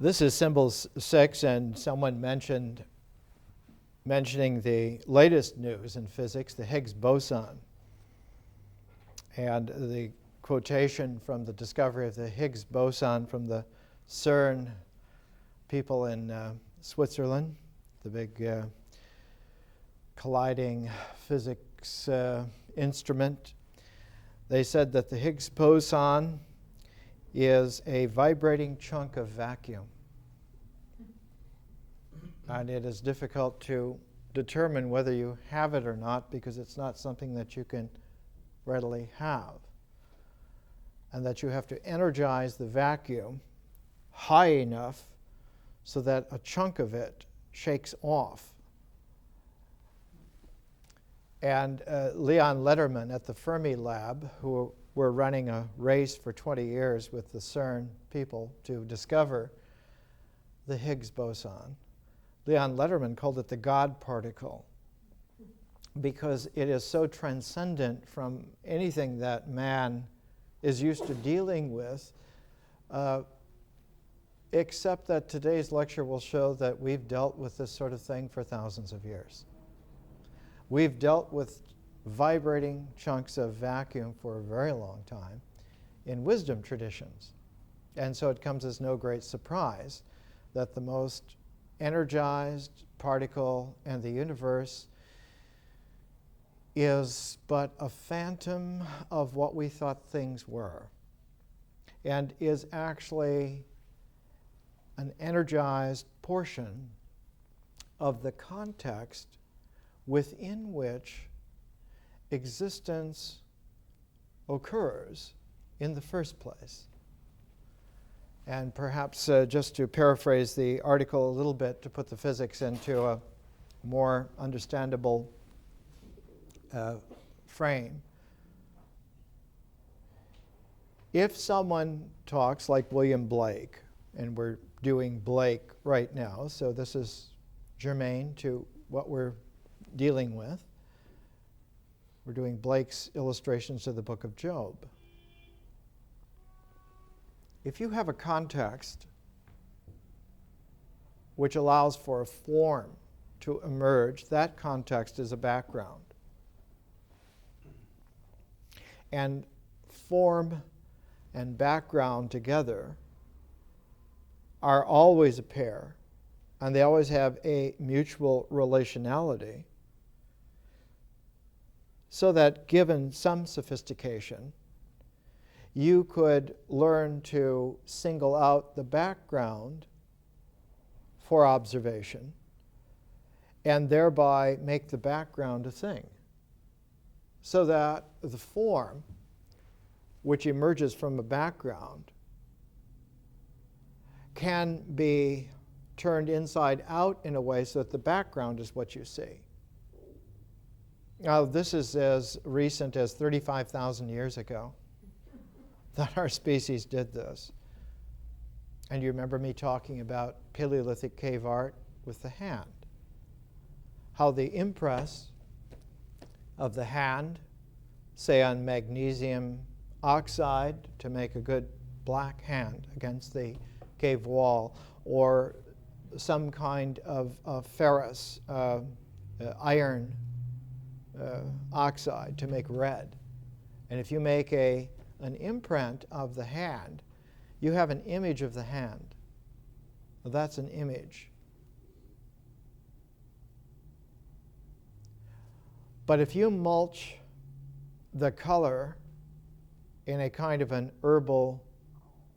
This is symbol 6, and someone mentioning the latest news in physics, the Higgs boson. And the quotation from the discovery of the Higgs boson from the CERN people in Switzerland, the big colliding physics instrument. They said that the Higgs boson is a vibrating chunk of vacuum. And it is difficult to determine whether you have it or not because it's not something that you can readily have. And that you have to energize the vacuum high enough so that a chunk of it shakes off. And Leon Lederman at the Fermi Lab, who were running a race for 20 years with the CERN people to discover the Higgs boson, Leon Lederman called it the God particle because it is so transcendent from anything that man is used to dealing with, except that today's lecture will show that we've dealt with this sort of thing for thousands of years. We've dealt with vibrating chunks of vacuum for a very long time in wisdom traditions. And so it comes as no great surprise that the most energized particle in the universe is but a phantom of what we thought things were, and is actually an energized portion of the context within which existence occurs in the first place. And perhaps just to paraphrase the article a little bit to put the physics into a more understandable frame. If someone talks like William Blake, and we're doing Blake right now, so this is germane to what we're dealing with. We're doing Blake's illustrations of the book of Job. If you have a context which allows for a form to emerge, that context is a background. And form and background together are always a pair, and they always have a mutual relationality, so that given some sophistication, you could learn to single out the background for observation and thereby make the background a thing, so that the form which emerges from a background can be turned inside out in a way so that the background is what you see. Now, this is as recent as 35,000 years ago that our species did this. And you remember me talking about Paleolithic cave art with the hand. How the impress of the hand, say on magnesium oxide to make a good black hand against the cave wall, or some kind of ferrous iron oxide to make red. And if you make an imprint of the hand, you have an image of the hand. Well, that's an image. But if you mulch the color in a kind of an herbal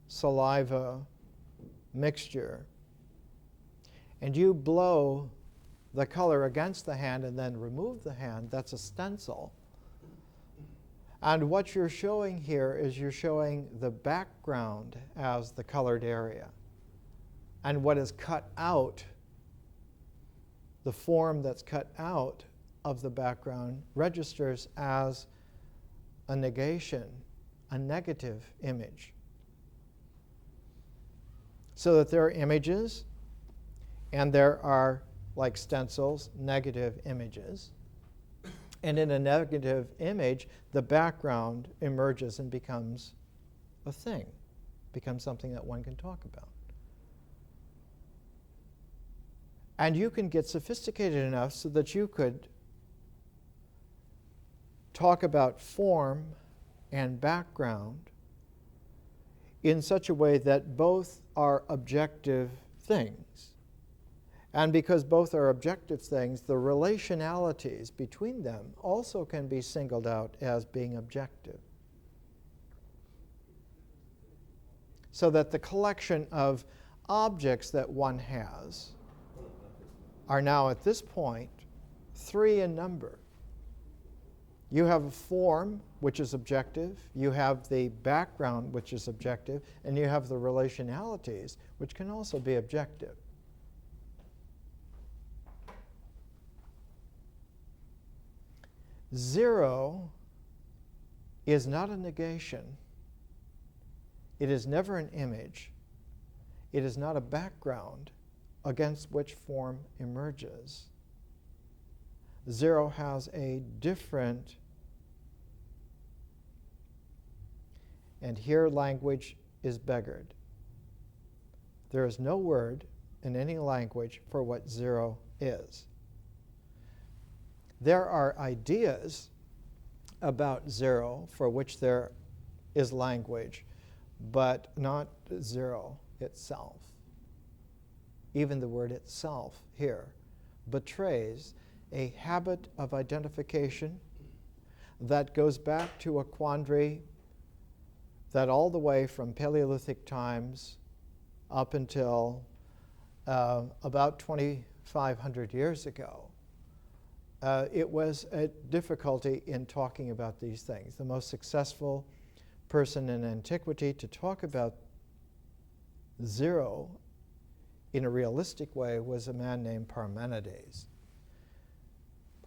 saliva mixture, and you blow the color against the hand and then remove the hand, that's a stencil. And what you're showing here is you're showing the background as the colored area. And what is cut out, the form that's cut out of the background, registers as a negation, a negative image. So that there are images, and there are, like stencils, negative images. And in a negative image, the background emerges and becomes a thing, becomes something that one can talk about. And you can get sophisticated enough so that you could talk about form and background in such a way that both are objective things. And because both are objective things, the relationalities between them also can be singled out as being objective. So that the collection of objects that one has are now at this point 3 in number. You have a form, which is objective, you have the background, which is objective, and you have the relationalities, which can also be objective. Zero is not a negation. It is never an image. It is not a background against which form emerges. Zero has a different, and here language is beggared. There is no word in any language for what zero is. There are ideas about zero for which there is language, but not zero itself. Even the word itself here betrays a habit of identification that goes back to a quandary that all the way from Paleolithic times up until about 2,500 years ago, it was a difficulty in talking about these things. The most successful person in antiquity to talk about zero in a realistic way was a man named Parmenides.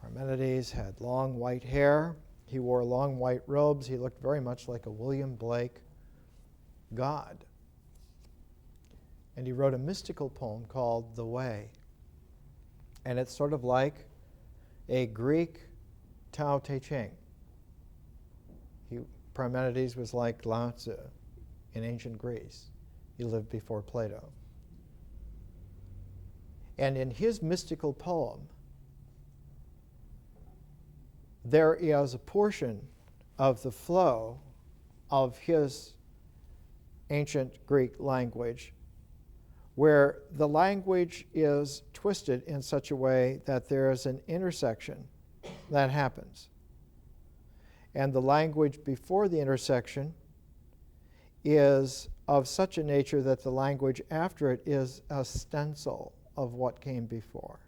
Parmenides had long white hair. He wore long white robes. He looked very much like a William Blake god. And he wrote a mystical poem called The Way. And it's sort of like a Greek Tao Te Ching. Parmenides was like Lao Tzu in ancient Greece. He lived before Plato. And in his mystical poem, there is a portion of the flow of his ancient Greek language where the language is twisted in such a way that there is an intersection that happens. And the language before the intersection is of such a nature that the language after it is a stencil of what came before.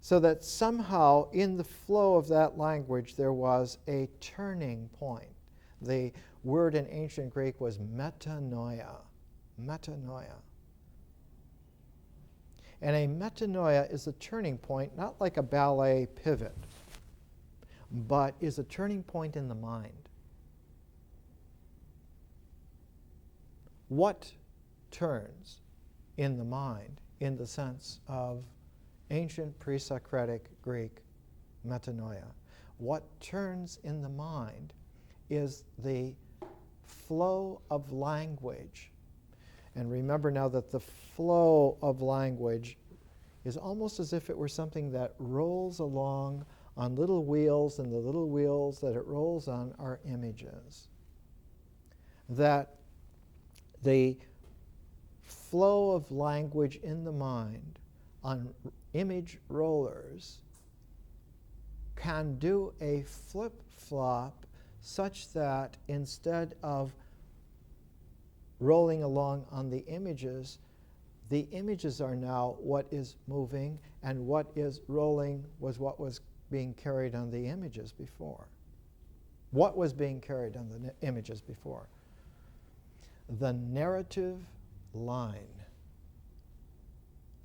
So that somehow in the flow of that language there was a turning point. The word in ancient Greek was metanoia. Metanoia. And a metanoia is a turning point, not like a ballet pivot, but is a turning point in the mind. What turns in the mind in the sense of ancient pre-Socratic Greek metanoia? What turns in the mind is the flow of language. And remember now that the flow of language is almost as if it were something that rolls along on little wheels, and the little wheels that it rolls on are images. That the flow of language in the mind on image rollers can do a flip-flop such that instead of rolling along on the images are now what is moving, and what is rolling was what was being carried on the images before. What was being carried on the images before? The narrative line,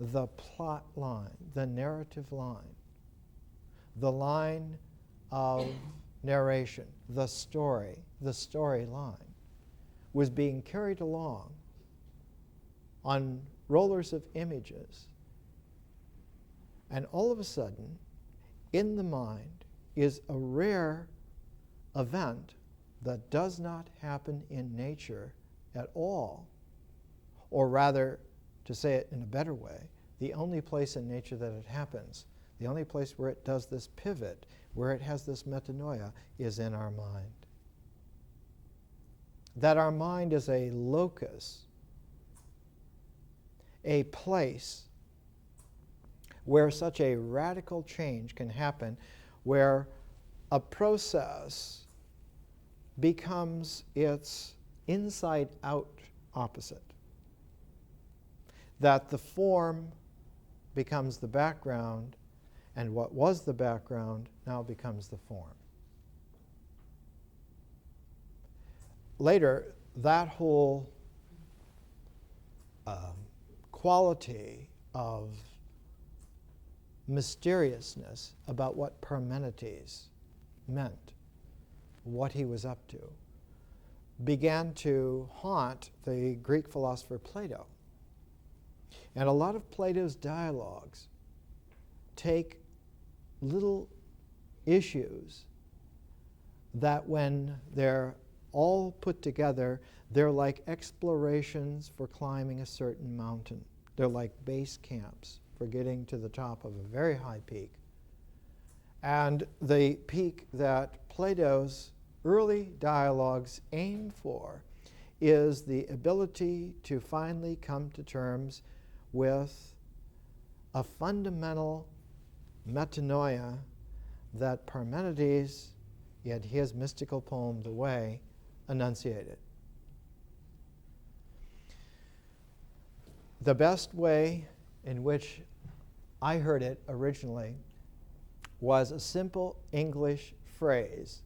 the plot line, the narrative line, the line of narration, the story line, was being carried along on rollers of images. And all of a sudden, in the mind is a rare event that does not happen in nature at all, or rather to say it in a better way, the only place in nature that it happens, the only place where it does this pivot, where it has this metanoia, is in our mind. That our mind is a locus, a place where such a radical change can happen, where a process becomes its inside-out opposite. That the form becomes the background, and what was the background now becomes the form. Later, that whole quality of mysteriousness about what Parmenides meant, what he was up to, began to haunt the Greek philosopher Plato. And a lot of Plato's dialogues take little issues that, when they're all put together, they're like explorations for climbing a certain mountain. They're like base camps for getting to the top of a very high peak. And the peak that Plato's early dialogues aim for is the ability to finally come to terms with a fundamental metanoia that Parmenides, in his mystical poem, The Way, enunciated. The best way in which I heard it originally was a simple English phrase.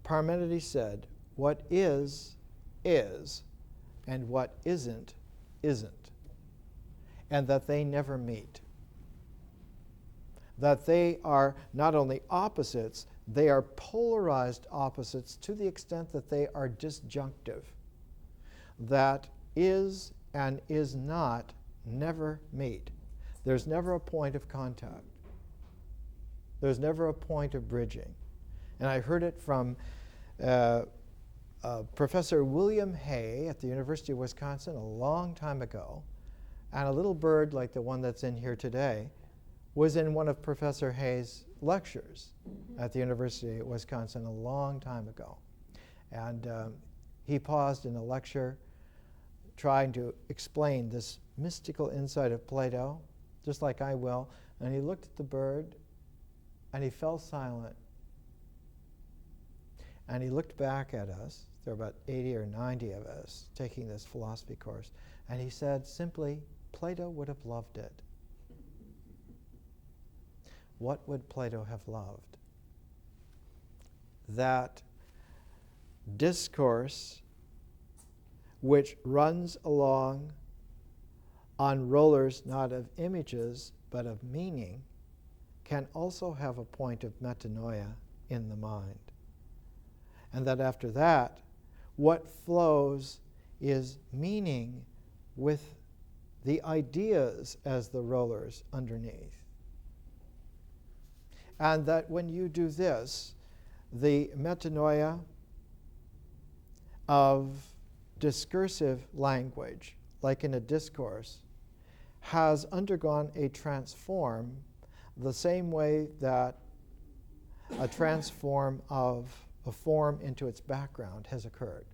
Parmenides said, "What is, and what isn't, isn't," and that they never meet. That they are not only opposites, they are polarized opposites to the extent that they are disjunctive. That is and is not never meet. There's never a point of contact. There's never a point of bridging. And I heard it from Professor William Hay at the University of Wisconsin a long time ago. And a little bird like the one that's in here today was in one of Professor Hay's lectures at the University of Wisconsin a long time ago. And he paused in a lecture trying to explain this mystical insight of Plato, just like I will, and he looked at the bird and he fell silent. And he looked back at us. There were about 80 or 90 of us taking this philosophy course, and he said simply, Plato would have loved it. What would Plato have loved? That discourse which runs along on rollers not of images but of meaning can also have a point of metanoia in the mind. And that after that, what flows is meaning with the ideas as the rollers underneath. And that when you do this, the metanoia of discursive language, like in a discourse, has undergone a transform the same way that a transform of a form into its background has occurred.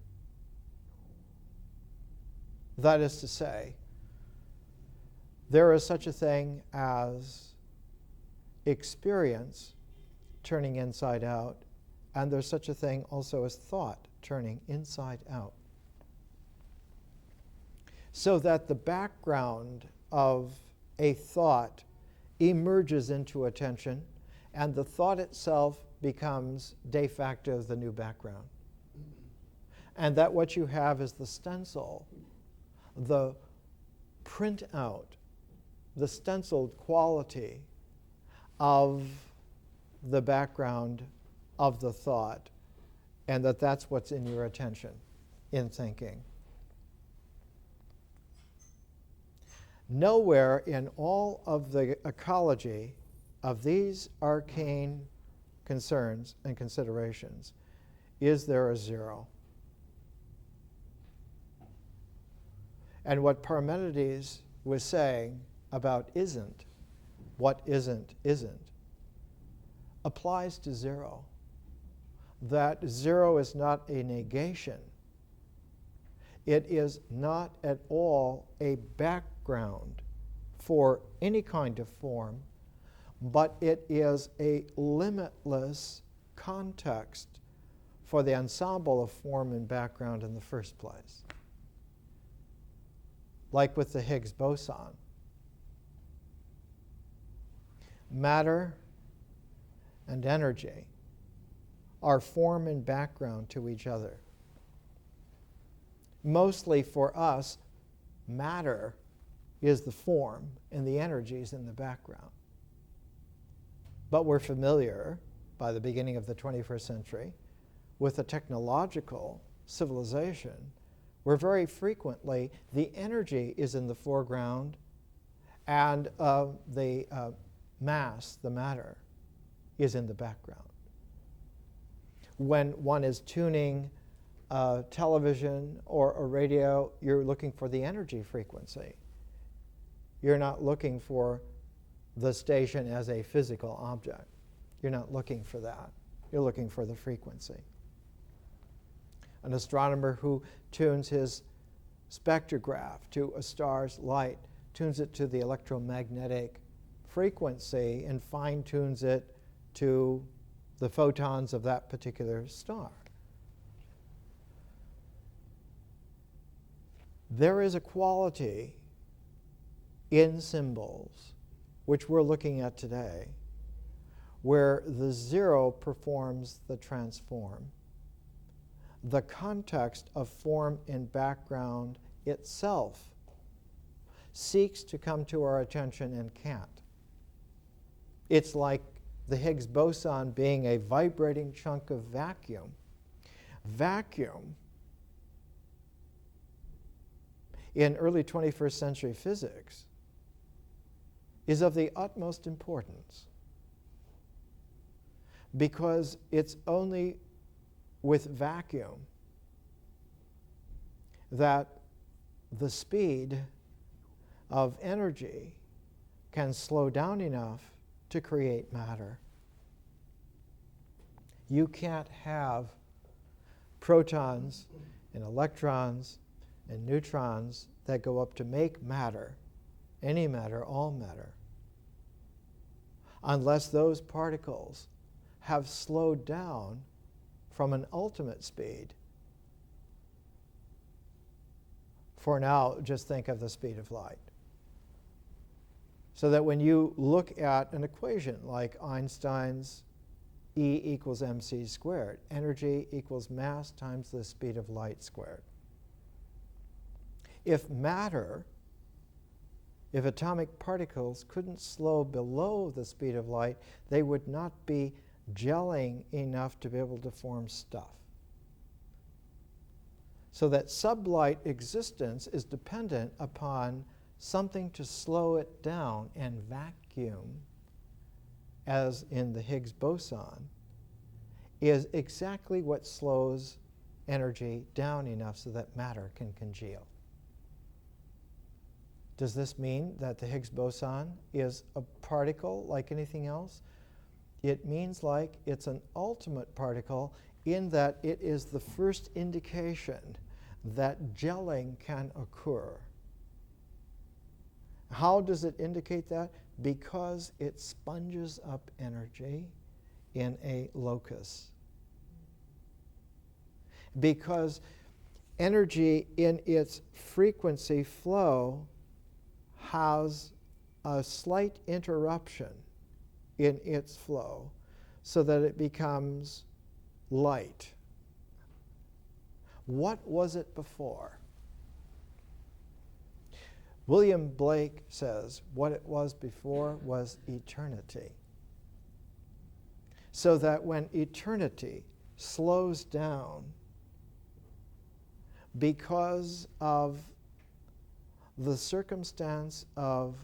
That is to say, there is such a thing as experience turning inside out, and there's such a thing also as thought turning inside out. So that the background of a thought emerges into attention, and the thought itself becomes de facto the new background. And that what you have is the stencil, the printout, the stenciled quality of the background of the thought, and that that's what's in your attention in thinking. Nowhere in all of the ecology of these arcane concerns and considerations is there a zero. And what Parmenides was saying about isn't, what isn't, applies to zero. That zero is not a negation. It is not at all a background for any kind of form, but it is a limitless context for the ensemble of form and background in the first place. Like with the Higgs boson. Matter and energy are form and background to each other. Mostly for us, matter is the form and the energy is in the background. But we're familiar, by the beginning of the 21st century, with a technological civilization where very frequently the energy is in the foreground and the mass, the matter, is in the background. When one is tuning television or a radio, you're looking for the energy frequency. You're not looking for the station as a physical object. You're not looking for that. You're looking for the frequency. An astronomer who tunes his spectrograph to a star's light tunes it to the electromagnetic frequency and fine-tunes it to the photons of that particular star. There is a quality in symbols, which we're looking at today, where the zero performs the transform. The context of form and background itself seeks to come to our attention and can't. It's like the Higgs boson being a vibrating chunk of vacuum. Vacuum, in early 21st century physics, is of the utmost importance because it's only with vacuum that the speed of energy can slow down enough to create matter. You can't have protons and electrons and neutrons that go up to make matter, any matter, all matter, unless those particles have slowed down from an ultimate speed. For now, just think of the speed of light. So that when you look at an equation like Einstein's E equals mc squared, energy equals mass times the speed of light squared. If matter, if atomic particles couldn't slow below the speed of light, they would not be gelling enough to be able to form stuff. So that sublight existence is dependent upon something to slow it down, and vacuum, as in the Higgs boson, is exactly what slows energy down enough so that matter can congeal. Does this mean that the Higgs boson is a particle like anything else? It means like it's an ultimate particle in that it is the first indication that gelling can occur. How does it indicate that? Because it sponges up energy in a locus. Because energy in its frequency flow has a slight interruption in its flow so that it becomes light. What was it before? William Blake says what it was before was eternity. So that when eternity slows down because of the circumstance of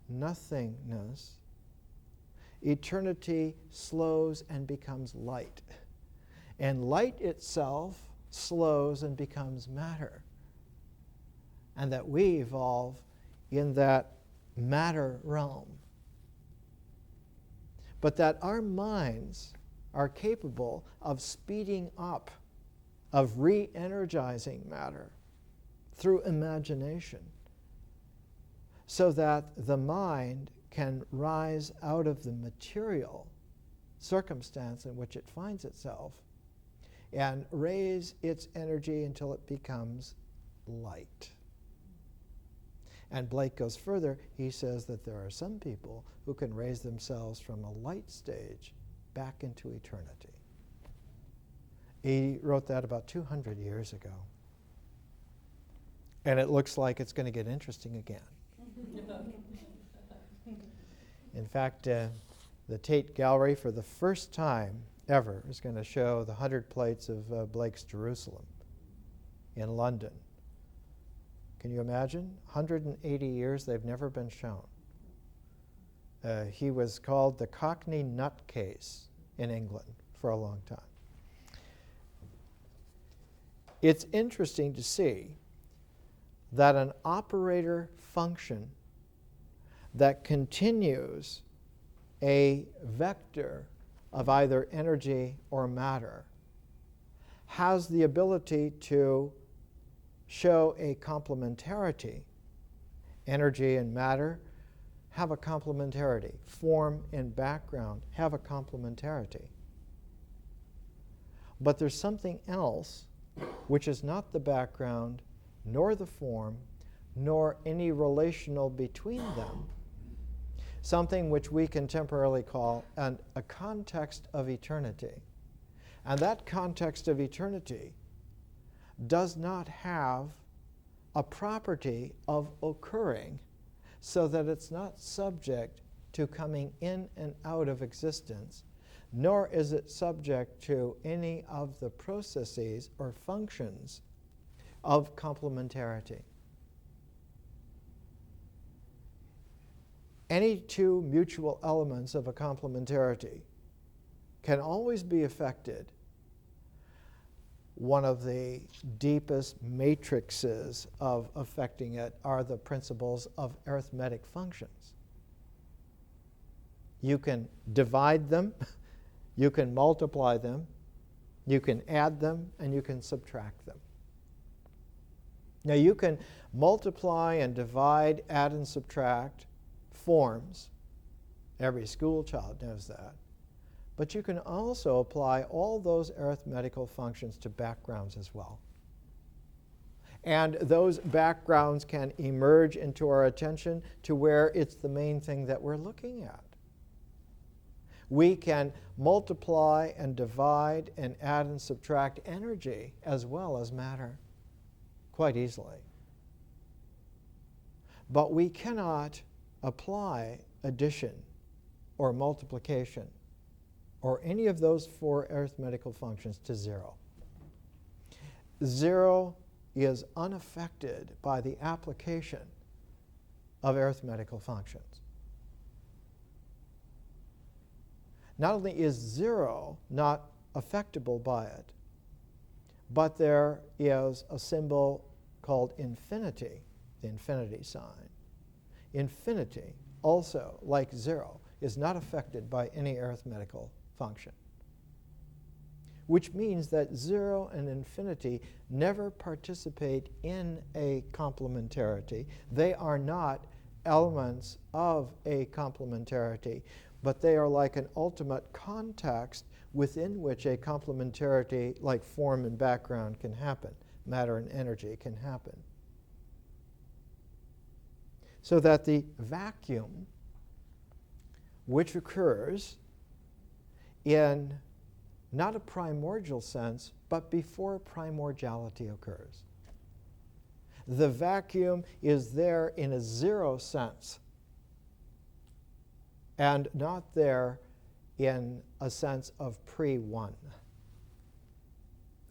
nothingness, eternity slows and becomes light. And light itself slows and becomes matter. and that we evolve in that matter realm. But that our minds are capable of speeding up, of re-energizing matter through imagination, so that the mind can rise out of the material circumstance in which it finds itself and raise its energy until it becomes light. And Blake goes further. He says that there are some people who can raise themselves from a light stage back into eternity. He wrote that about 200 years ago. And it looks like it's going to get interesting again. In fact, the Tate Gallery, for the first time ever, is going to show the 100 plates of Blake's Jerusalem in London. Can you imagine? 180 years, they've never been shown. He was called the Cockney nutcase in England for a long time. It's interesting to see that an operator function that continues a vector of either energy or matter has the ability to show a complementarity. Energy and matter have a complementarity. Form and background have a complementarity. But there's something else which is not the background, nor the form, nor any relational between them. Something which we contemporarily call a context of eternity. And that context of eternity does not have a property of occurring, so that it's not subject to coming in and out of existence, nor is it subject to any of the processes or functions of complementarity. Any two mutual elements of a complementarity can always be affected. One of the deepest matrices of affecting it are the principles of arithmetic functions. You can divide them, you can multiply them, you can add them, and you can subtract them. Now you can multiply and divide, add and subtract forms. Every school child knows that. But you can also apply all those arithmetical functions to backgrounds as well. And those backgrounds can emerge into our attention to where it's the main thing that we're looking at. We can multiply and divide and add and subtract energy as well as matter quite easily. But we cannot apply addition or multiplication or any of those four arithmetical functions to zero. Zero is unaffected by the application of arithmetical functions. Not only is zero not affectable by it, but there is a symbol called infinity, the infinity sign. Infinity also, like zero, is not affected by any arithmetical function, which means that zero and infinity never participate in a complementarity. They are not elements of a complementarity, but they are like an ultimate context within which a complementarity like form and background can happen, matter and energy can happen. So that the vacuum which occurs in not a primordial sense, but before primordiality occurs. The vacuum is there in a zero sense and not there in a sense of pre-one.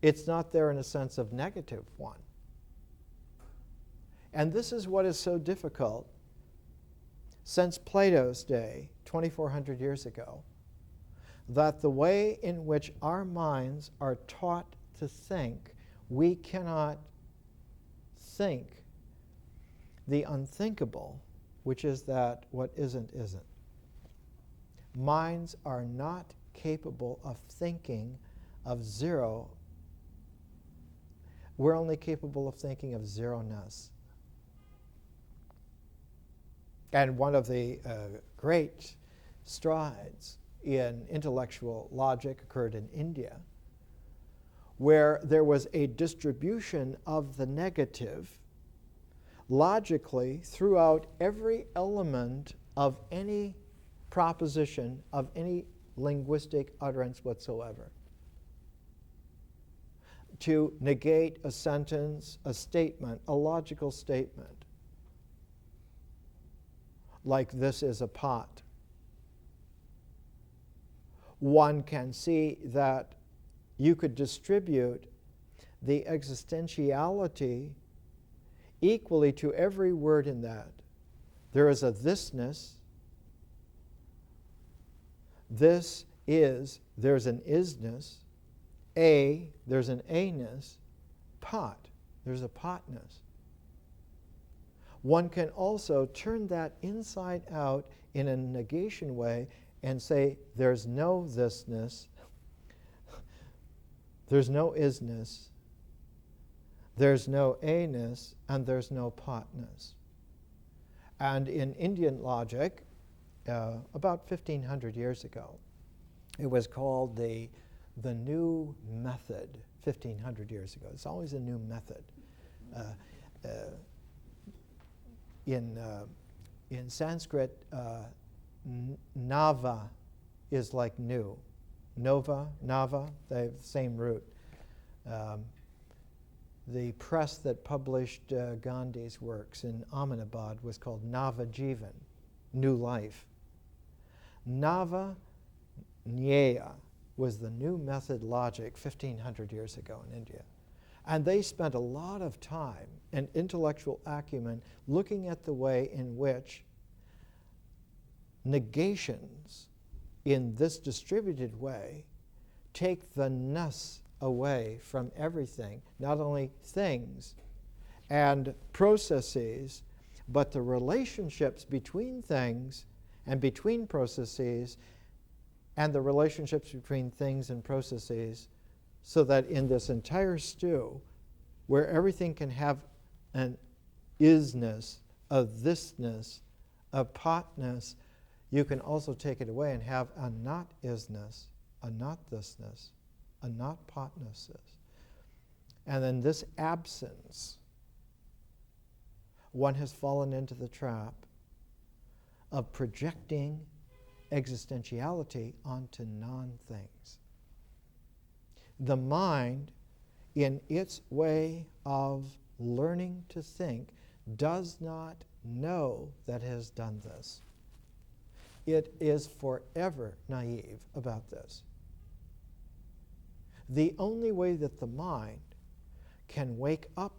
It's not there in a sense of negative one. And this is what is so difficult since Plato's day, 2,400 years ago, that the way in which our minds are taught to think, we cannot think the unthinkable, which is that what isn't, isn't. Minds are not capable of thinking of zero. We're only capable of thinking of zeroness. And one of the great strides in intellectual logic occurred in India, where there was a distribution of the negative logically throughout every element of any proposition, of any linguistic utterance whatsoever. To negate a sentence, a statement, a logical statement, like this is a pot. One can see that you could distribute the existentiality equally to every word in that. There is a thisness. This is, there's an isness. There's an a-ness. Pot, there's a potness. One can also turn that inside out in a negation way and say there's no thisness, there's no isness, there's no a-ness, and there's no potness. And in Indian logic, about 1,500 years ago, it was called the new method. 1,500 years ago. It's always a new method. In Sanskrit, nava is like new. Nova, nava, they have the same root. The press that published Gandhi's works in Ahmedabad was called Nava Jivan, new life. Nava Nyaya was the new method logic 1,500 years ago in India. And they spent a lot of time and intellectual acumen looking at the way in which negations in this distributed way take the ness away from everything, not only things and processes, but the relationships between things and between processes and the relationships between things and processes, so that in this entire stew, where everything can have an isness, a thisness, a potness, you can also take it away and have a not isness, a not thisness, a not potnesses. And then this absence, one has fallen into the trap of projecting existentiality onto non-things. The mind, in its way of learning to think, does not know that it has done this. It is forever naive about this. The only way that the mind can wake up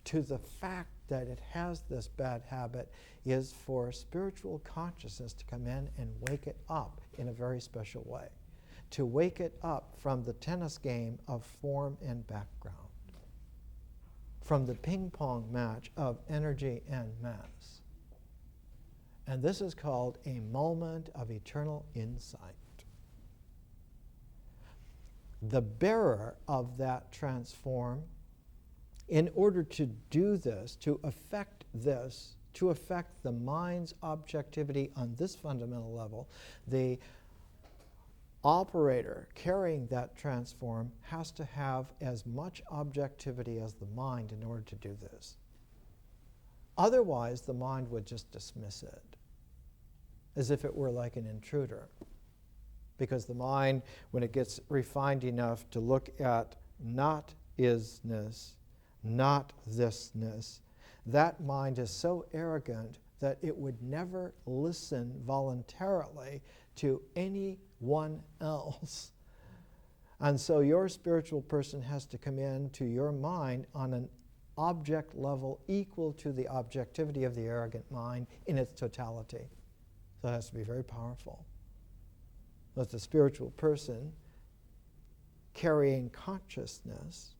to the fact that it has this bad habit is for spiritual consciousness to come in and wake it up in a very special way. To wake it up from the tennis game of form and background, from the ping pong match of energy and mass. And this is called a moment of eternal insight. The bearer of that transform, in order to do this, to affect this, to affect the mind's objectivity on this fundamental level, the operator carrying that transform has to have as much objectivity as the mind in order to do this. Otherwise, the mind would just dismiss it as if it were like an intruder. Because the mind, when it gets refined enough to look at not isness, not thisness, that mind is so arrogant that it would never listen voluntarily to anyone else. And so your spiritual person has to come into your mind on an object level equal to the objectivity of the arrogant mind in its totality. So it has to be very powerful. But the spiritual person carrying consciousness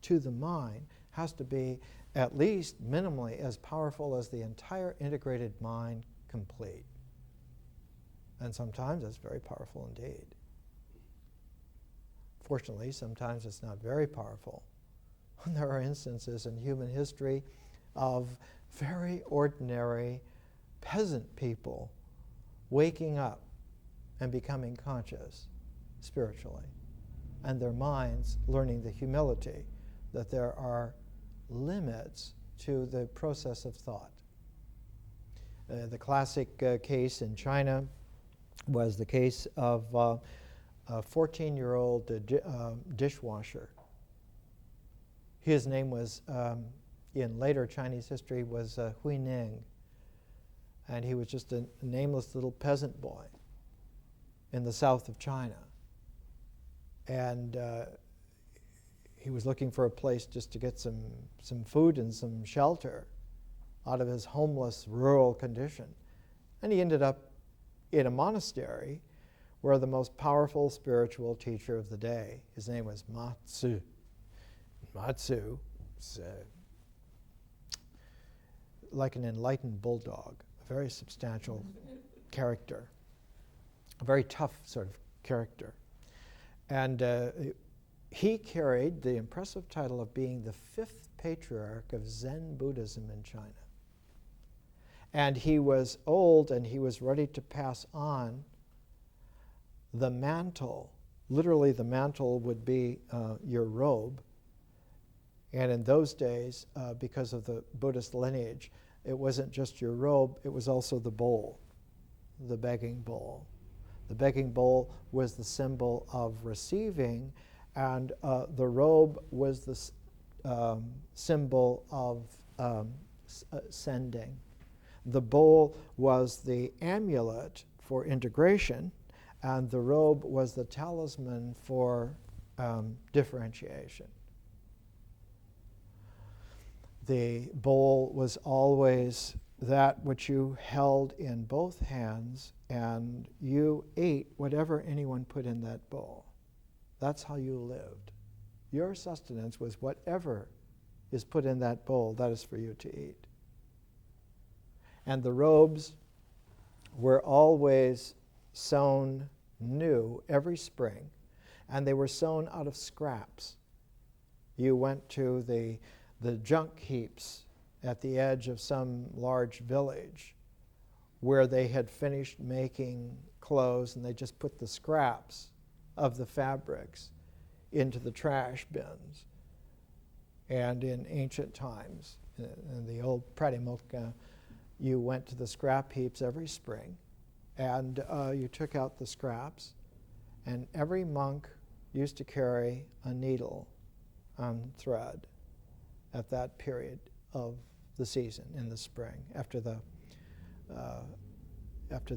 to the mind has to be at least minimally as powerful as the entire integrated mind complete. And sometimes it's very powerful indeed. Fortunately, sometimes it's not very powerful. There are instances in human history of very ordinary peasant people waking up and becoming conscious spiritually, and their minds learning the humility that there are limits to the process of thought. The classic case in China was the case of a 14-year-old dishwasher. His name was, in later Chinese history, was Hui Ning. And he was just a nameless little peasant boy in the south of China. And he was looking for a place just to get some food and some shelter out of his homeless rural condition. And he ended up in a monastery where the most powerful spiritual teacher of the day, his name was Ma Tzu. Ma Tzu was like an enlightened bulldog, a very substantial character, a very tough sort of character. And he carried the impressive title of being the 5th patriarch of Zen Buddhism in China. And he was old and he was ready to pass on the mantle. Literally, the mantle would be your robe. And in those days, because of the Buddhist lineage, it wasn't just your robe, it was also the bowl, the begging bowl. The begging bowl was the symbol of receiving, and the robe was the symbol of sending. The bowl was the amulet for integration, and the robe was the talisman for differentiation. The bowl was always that which you held in both hands, and you ate whatever anyone put in that bowl. That's how you lived. Your sustenance was whatever is put in that bowl, that is for you to eat. And the robes were always sewn new every spring, and they were sewn out of scraps. You went to the junk heaps at the edge of some large village where they had finished making clothes, and they just put the scraps of the fabrics into the trash bins. And in ancient times, in the old Pratimokkha, you went to the scrap heaps every spring, and you took out the scraps, and every monk used to carry a needle on thread at that period of the season in the spring, after the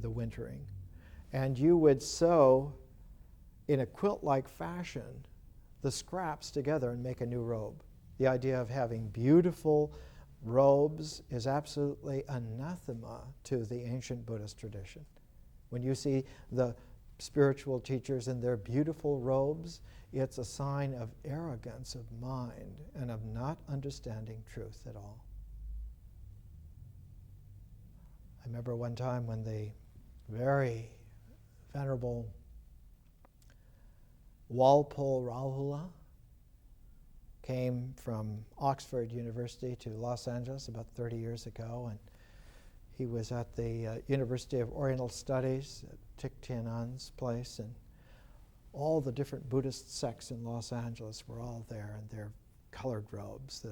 wintering. And you would sew in a quilt-like fashion the scraps together and make a new robe. The idea of having beautiful robes is absolutely anathema to the ancient Buddhist tradition. When you see the spiritual teachers in their beautiful robes, it's a sign of arrogance of mind and of not understanding truth at all. I remember one time when the very venerable Walpole Rahula came from Oxford University to Los Angeles about 30 years ago, and he was at the University of Oriental Studies at Thich Thien Han's place, and all the different Buddhist sects in Los Angeles were all there in their colored robes.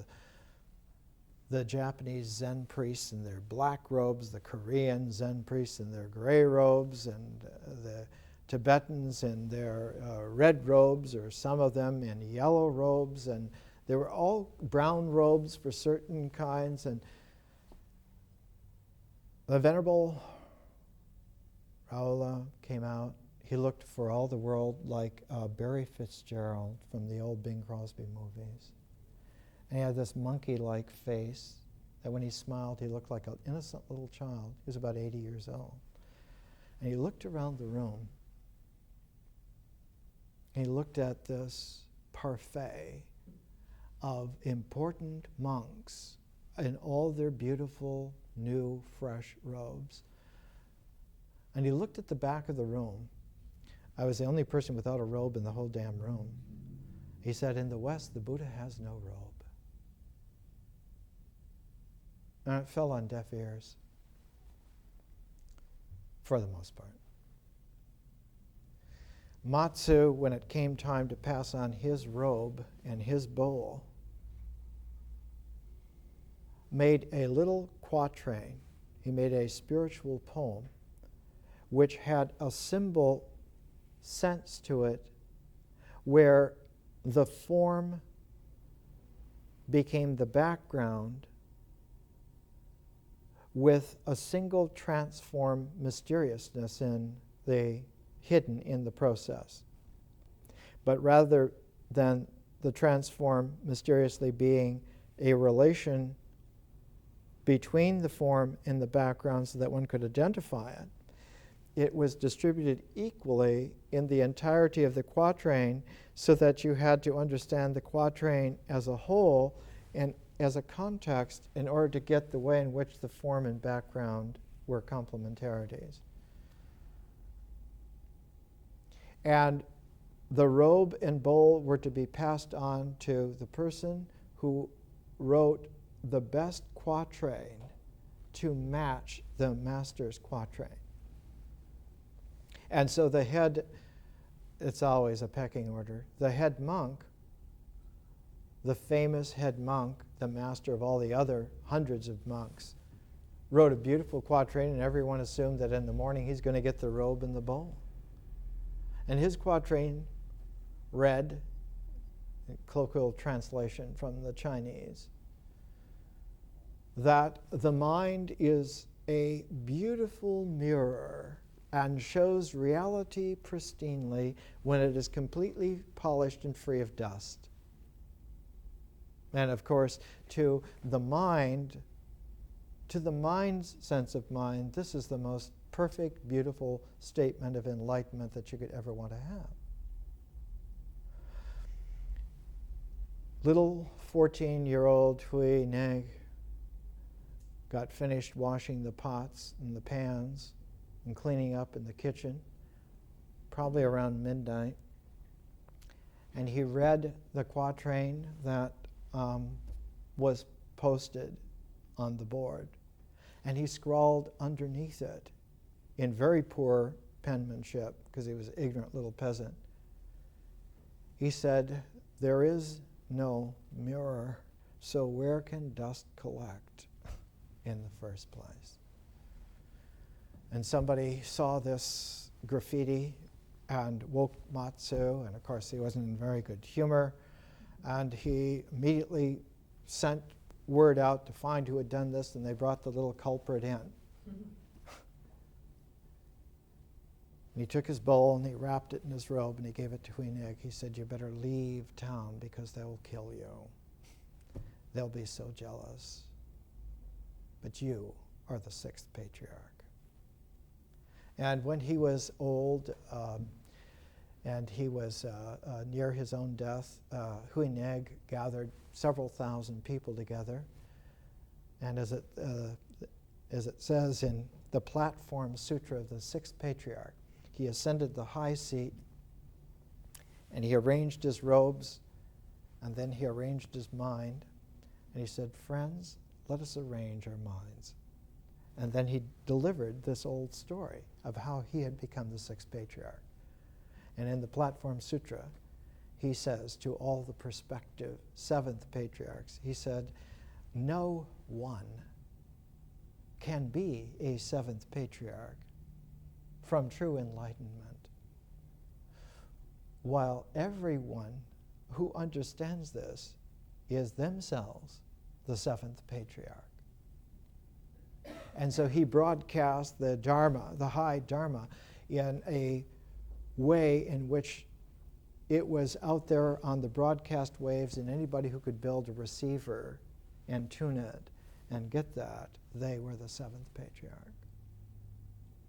The Japanese Zen priests in their black robes, the Korean Zen priests in their gray robes, and the Tibetans in their red robes, or some of them in yellow robes, and they were all brown robes for certain kinds. And the Venerable Rahula came out. He looked for all the world like Barry Fitzgerald from the old Bing Crosby movies. And he had this monkey-like face that when he smiled, he looked like an innocent little child. He was about 80 years old. And he looked around the room. And he looked at this parfait of important monks in all their beautiful, new, fresh robes. And he looked at the back of the room. I was the only person without a robe in the whole damn room. He said, in the West, the Buddha has no robe. And it fell on deaf ears, for the most part. Matsu, when it came time to pass on his robe and his bowl, made a little quatrain. He made a spiritual poem which had a symbol sense to it, where the form became the background with a single transform mysteriousness hidden in the process. But rather than the transform mysteriously being a relation between the form and the background so that one could identify it, it was distributed equally in the entirety of the quatrain so that you had to understand the quatrain as a whole and as a context in order to get the way in which the form and background were complementarities. And the robe and bowl were to be passed on to the person who wrote the best quatrain to match the master's quatrain. And so the head, it's always a pecking order, the head monk, the famous head monk, the master of all the other hundreds of monks, wrote a beautiful quatrain, and everyone assumed that in the morning he's going to get the robe and the bowl. And his quatrain read, colloquial translation from the Chinese, that the mind is a beautiful mirror and shows reality pristinely when it is completely polished and free of dust. And of course, to the mind's sense of mind, this is the most perfect, beautiful statement of enlightenment that you could ever want to have. Little 14-year-old Hui Neg got finished washing the pots and the pans and cleaning up in the kitchen, probably around midnight. And he read the quatrain that was posted on the board. And he scrawled underneath it in very poor penmanship, because he was an ignorant little peasant. He said, "There is no mirror, so where can dust collect in the first place?" And somebody saw this graffiti and woke Matsu, and of course he wasn't in very good humor, and he immediately sent word out to find who had done this, and they brought the little culprit in. And he took his bowl and he wrapped it in his robe and he gave it to Huineg. He said, "You better leave town because they will kill you. They'll be so jealous. But you are the sixth patriarch." And when he was old and he was near his own death, Huineg gathered several thousand people together. And as it says in the Platform Sutra of the sixth patriarch, he ascended the high seat and he arranged his robes and then he arranged his mind. And he said, "Friends, let us arrange our minds." And then he delivered this old story of how he had become the sixth patriarch. And in the Platform Sutra, he says to all the prospective seventh patriarchs, he said, "No one can be a seventh patriarch from true enlightenment, while everyone who understands this is themselves the seventh patriarch." And so he broadcast the Dharma, the high Dharma, in a way in which it was out there on the broadcast waves, and anybody who could build a receiver and tune it and get that, they were the seventh patriarch.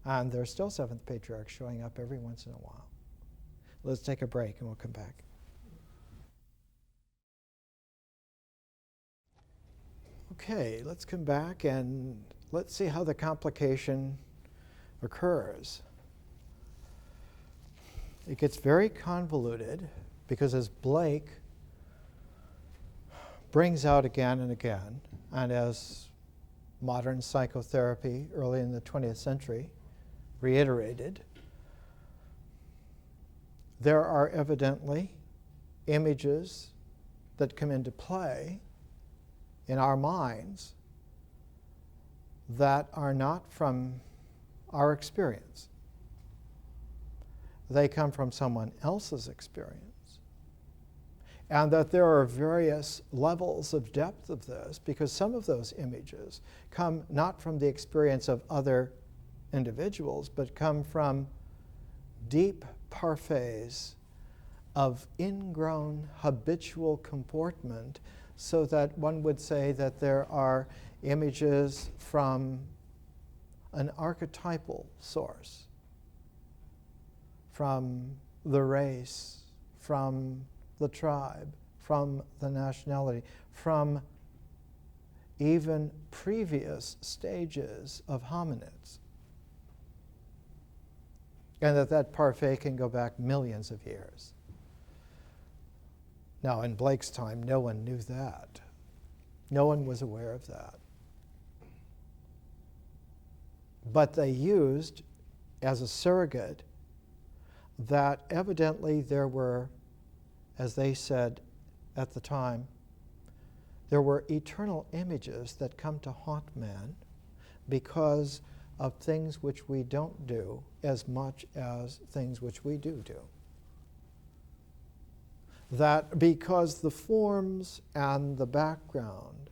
And there's still seventh patriarchs showing up every once in a while. Let's take a break and we'll come back. Okay, let's come back and let's see how the complication occurs. It gets very convoluted because, as Blake brings out again and again, and as modern psychotherapy early in the 20th century reiterated, there are evidently images that come into play in our minds that are not from our experience. They come from someone else's experience. And that there are various levels of depth of this, because some of those images come not from the experience of other individuals, but come from deep parfaits of ingrown habitual comportment, so that one would say that there are images from an archetypal source, from the race, from the tribe, from the nationality, from even previous stages of hominids. And that parfait can go back millions of years. Now, in Blake's time, no one knew that. No one was aware of that. But they used as a surrogate that evidently there were, as they said at the time, there were eternal images that come to haunt man because of things which we don't do as much as things which we do. That because the forms and the background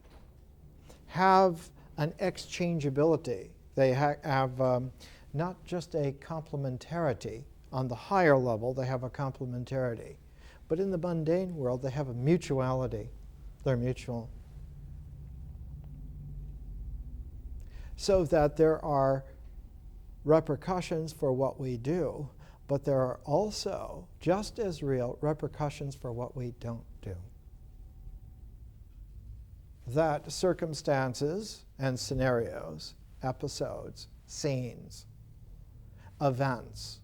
have an exchangeability, they have not just a complementarity. On the higher level, they have a complementarity. But in the mundane world, they have a mutuality. They're mutual. So that there are repercussions for what we do, but there are also, just as real, repercussions for what we don't do. That circumstances and scenarios, episodes, scenes, events,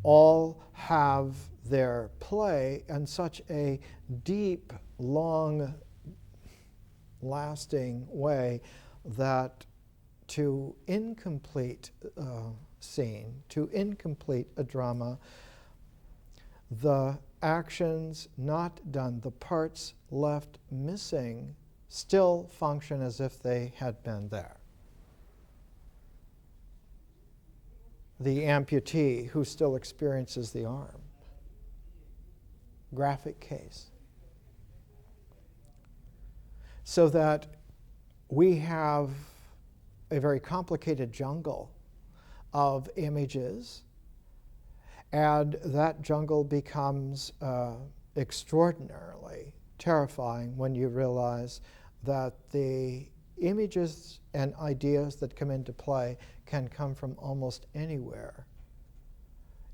all have their play in such a deep, long, lasting way that to incomplete scene, to incomplete a drama, the actions not done, the parts left missing, still function as if they had been there. The amputee who still experiences the arm. Graphic case. So that we have a very complicated jungle of images, and that jungle becomes extraordinarily terrifying when you realize that the images and ideas that come into play can come from almost anywhere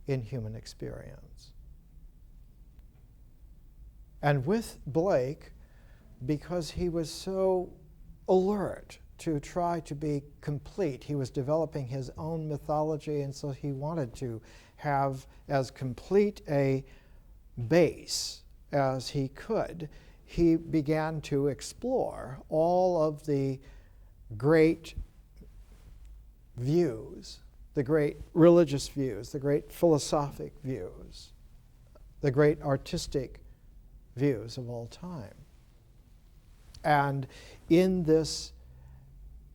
in human experience. And with Blake, because he was so alert to try to be complete, he was developing his own mythology, and so he wanted to have as complete a base as he could. He began to explore all of the great views, the great religious views, the great philosophic views, the great artistic views of all time. And in this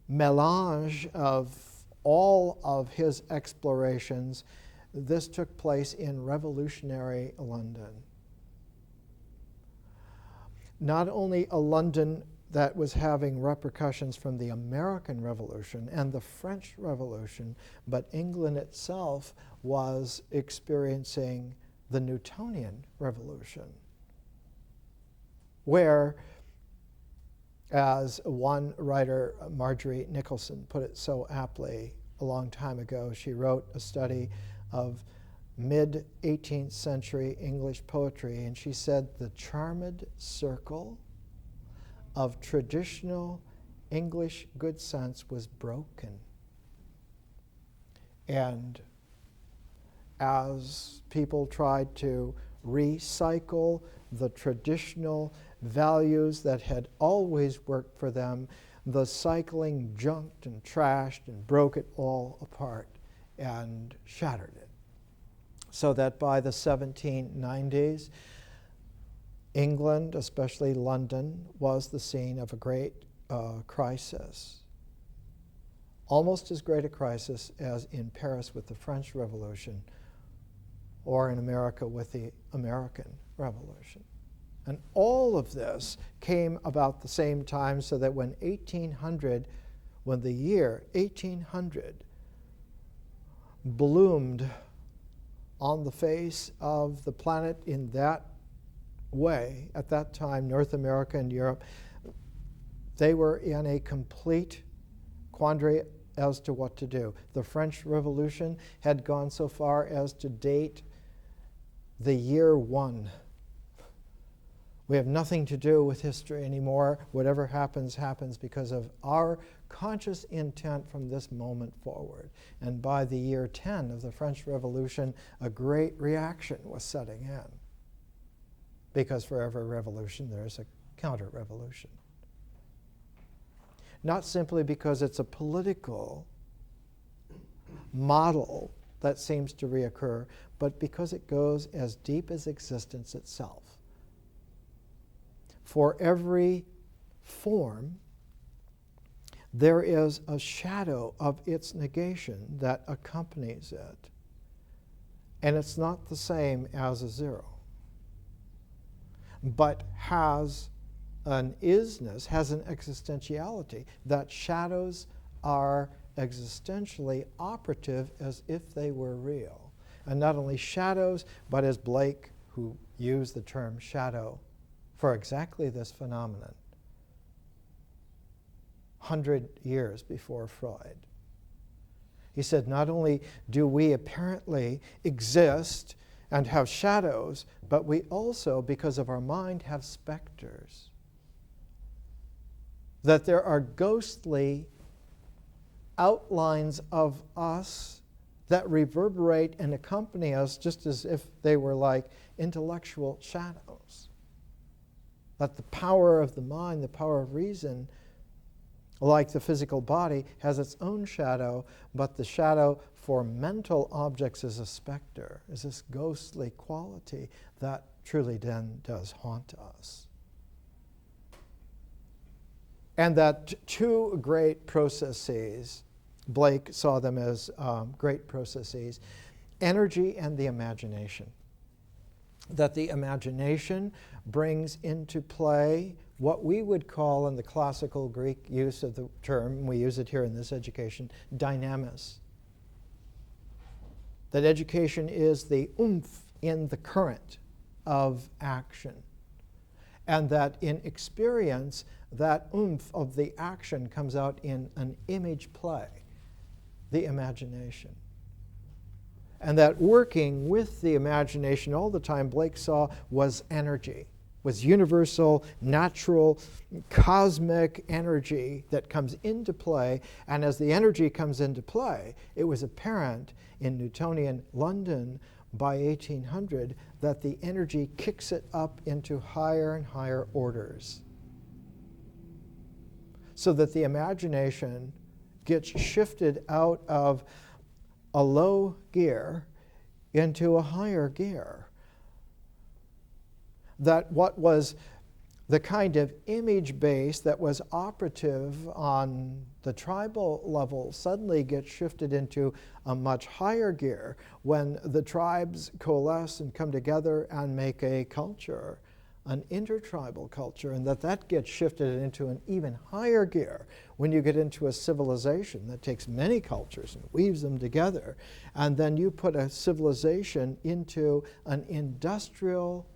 melange of all of his explorations, this took place in revolutionary London. Not only a London that was having repercussions from the American Revolution and the French Revolution, but England itself was experiencing the Newtonian Revolution, where, as one writer, Marjorie Nicholson, put it so aptly a long time ago, she wrote a study of mid-18th century English poetry, and she said, "The charmed circle of traditional English good sense was broken. And as people tried to recycle the traditional values that had always worked for them, the cycling junked and trashed and broke it all apart and shattered it. So that by the 1790s, England, especially London, was the scene of a great crisis. Almost as great a crisis as in Paris with the French Revolution or in America with the American Revolution. And all of this came about the same time, so that when the year 1800 bloomed on the face of the planet in that way, at that time, North America and Europe, they were in a complete quandary as to what to do. The French Revolution had gone so far as to date the year 1. We have nothing to do with history anymore. Whatever happens, happens because of our conscious intent from this moment forward. And by the year 10 of the French Revolution, a great reaction was setting in. Because for every revolution, there's a counter-revolution. Not simply because it's a political model that seems to reoccur, but because it goes as deep as existence itself. For every form, there is a shadow of its negation that accompanies it. And it's not the same as a zero, but has an isness, has an existentiality, that shadows are existentially operative as if they were real. And not only shadows, but as Blake, who used the term shadow for exactly this phenomenon 100 years before Freud. He said, not only do we apparently exist and have shadows, but we also, because of our mind, have specters. That there are ghostly outlines of us that reverberate and accompany us just as if they were like intellectual shadows. That the power of the mind, the power of reason, like the physical body, has its own shadow, but the shadow for mental objects is a specter, is this ghostly quality that truly then does haunt us. And that two great processes, Blake saw them as great processes, energy and the imagination. That the imagination brings into play what we would call, in the classical Greek use of the term, we use it here in this education, dynamis. That education is the oomph in the current of action. And that in experience, that oomph of the action comes out in an image play, the imagination. And that working with the imagination all the time, Blake saw, was energy, was universal, natural, cosmic energy that comes into play. And as the energy comes into play, it was apparent in Newtonian London by 1800 that the energy kicks it up into higher and higher orders. So that the imagination gets shifted out of a low gear into a higher gear. That what was the kind of image base that was operative on the tribal level suddenly gets shifted into a much higher gear when the tribes coalesce and come together and make a culture, an intertribal culture, and that gets shifted into an even higher gear when you get into a civilization that takes many cultures and weaves them together. And then you put a civilization into an industrial,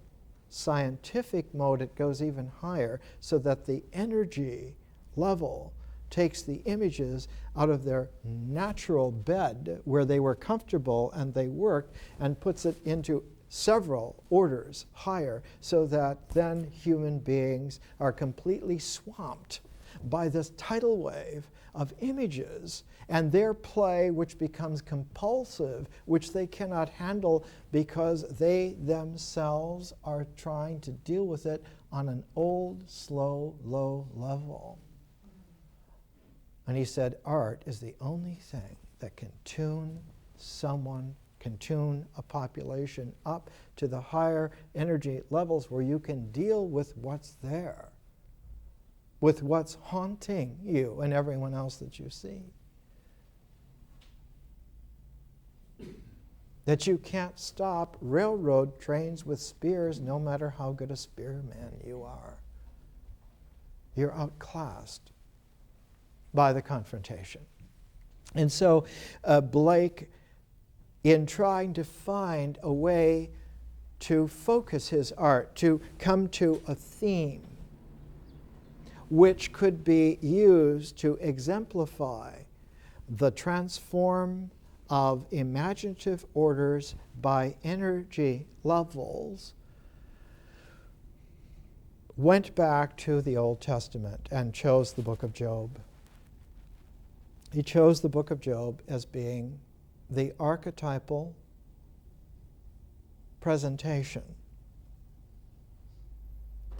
scientific mode, it goes even higher, so that the energy level takes the images out of their natural bed where they were comfortable and they worked, and puts it into several orders higher, so that then human beings are completely swamped by this tidal wave of images and their play, which becomes compulsive, which they cannot handle because they themselves are trying to deal with it on an old, slow, low level. And he said, art is the only thing that can tune someone, can tune a population up to the higher energy levels where you can deal with what's there, with what's haunting you and everyone else that you see. That you can't stop railroad trains with spears no matter how good a spearman you are. You're outclassed by the confrontation. And so Blake, in trying to find a way to focus his art, to come to a theme which could be used to exemplify the transform of imaginative orders by energy levels, went back to the Old Testament and chose the book of Job. He chose the book of Job as being the archetypal presentation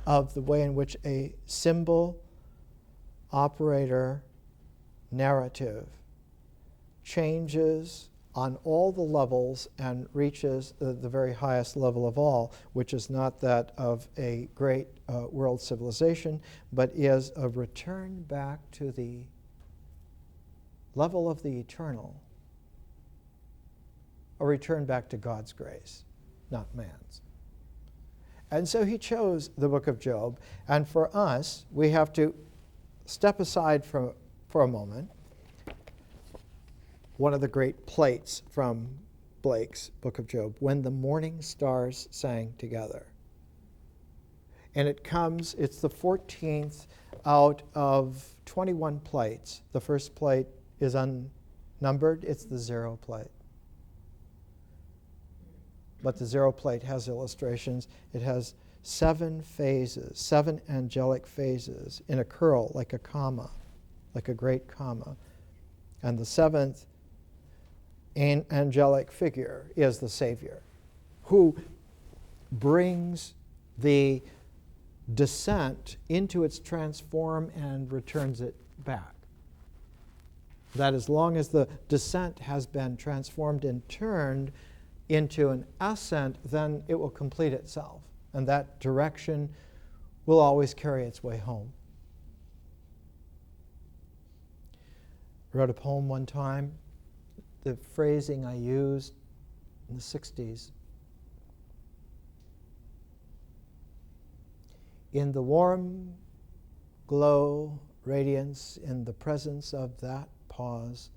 of the way in which a symbol operator narrative changes on all the levels and reaches the very highest level of all, which is not that of a great world civilization, but is a return back to the level of the eternal, a return back to God's grace, not man's. And so he chose the book of Job. And for us, we have to step aside for a moment. One of the great plates from Blake's book of Job, when the morning stars sang together. And it's the 14th out of 21 plates. The first plate is unnumbered. It's the 0 plate. But the 0 plate has illustrations. It has 7 phases, 7 angelic phases in a curl, like a comma, like a great comma. And the 7th angelic figure is the Savior, who brings the descent into its transform and returns it back. That as long as the descent has been transformed and turned into an ascent, then it will complete itself. And that direction will always carry its way home. I wrote a poem one time. The phrasing I used in the 60s. In the warm glow, radiance, in the presence of that pause,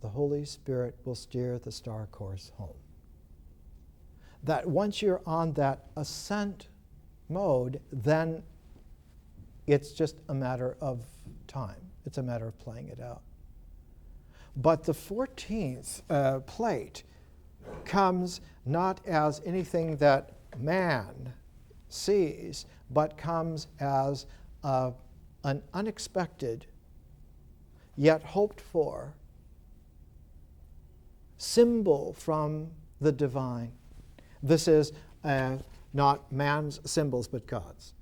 the Holy Spirit will steer the star course home. That once you're on that ascent mode, then it's just a matter of time. It's a matter of playing it out. But the 14th plate comes not as anything that man sees, but comes as an unexpected, yet hoped for symbol from the divine. This is not man's symbols, but God's.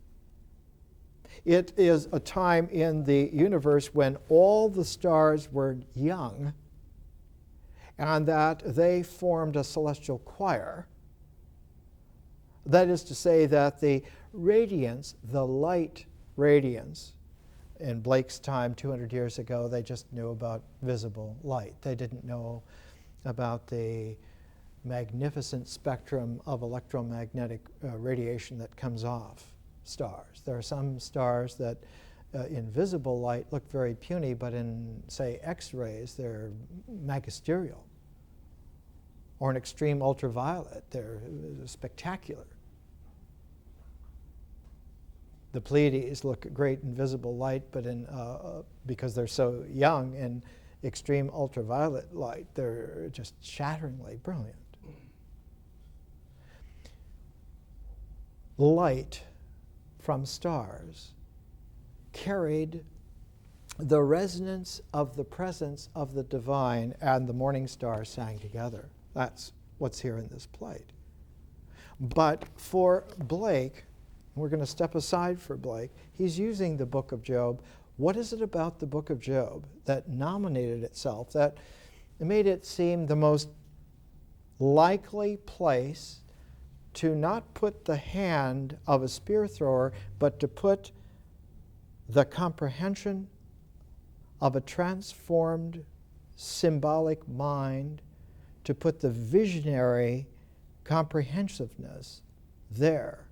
It is a time in the universe when all the stars were young and that they formed a celestial choir. That is to say that the radiance, the light radiance, in Blake's time 200 years ago, they just knew about visible light. They didn't know about the magnificent spectrum of electromagnetic radiation that comes off stars. There are some stars that in visible light look very puny, but in, say, X-rays, they're magisterial. Or in extreme ultraviolet, they're spectacular. The Pleiades look great in visible light, but because they're so young, in extreme ultraviolet light, they're just shatteringly brilliant. light from stars carried the resonance of the presence of the divine, and the morning stars sang together. That's what's here in this plate. But for Blake, we're going to step aside for Blake, he's using the book of Job. What is it about the book of Job that nominated itself, that made it seem the most likely place to not put the hand of a spear thrower, but to put the comprehension of a transformed symbolic mind, to put the visionary comprehensiveness there,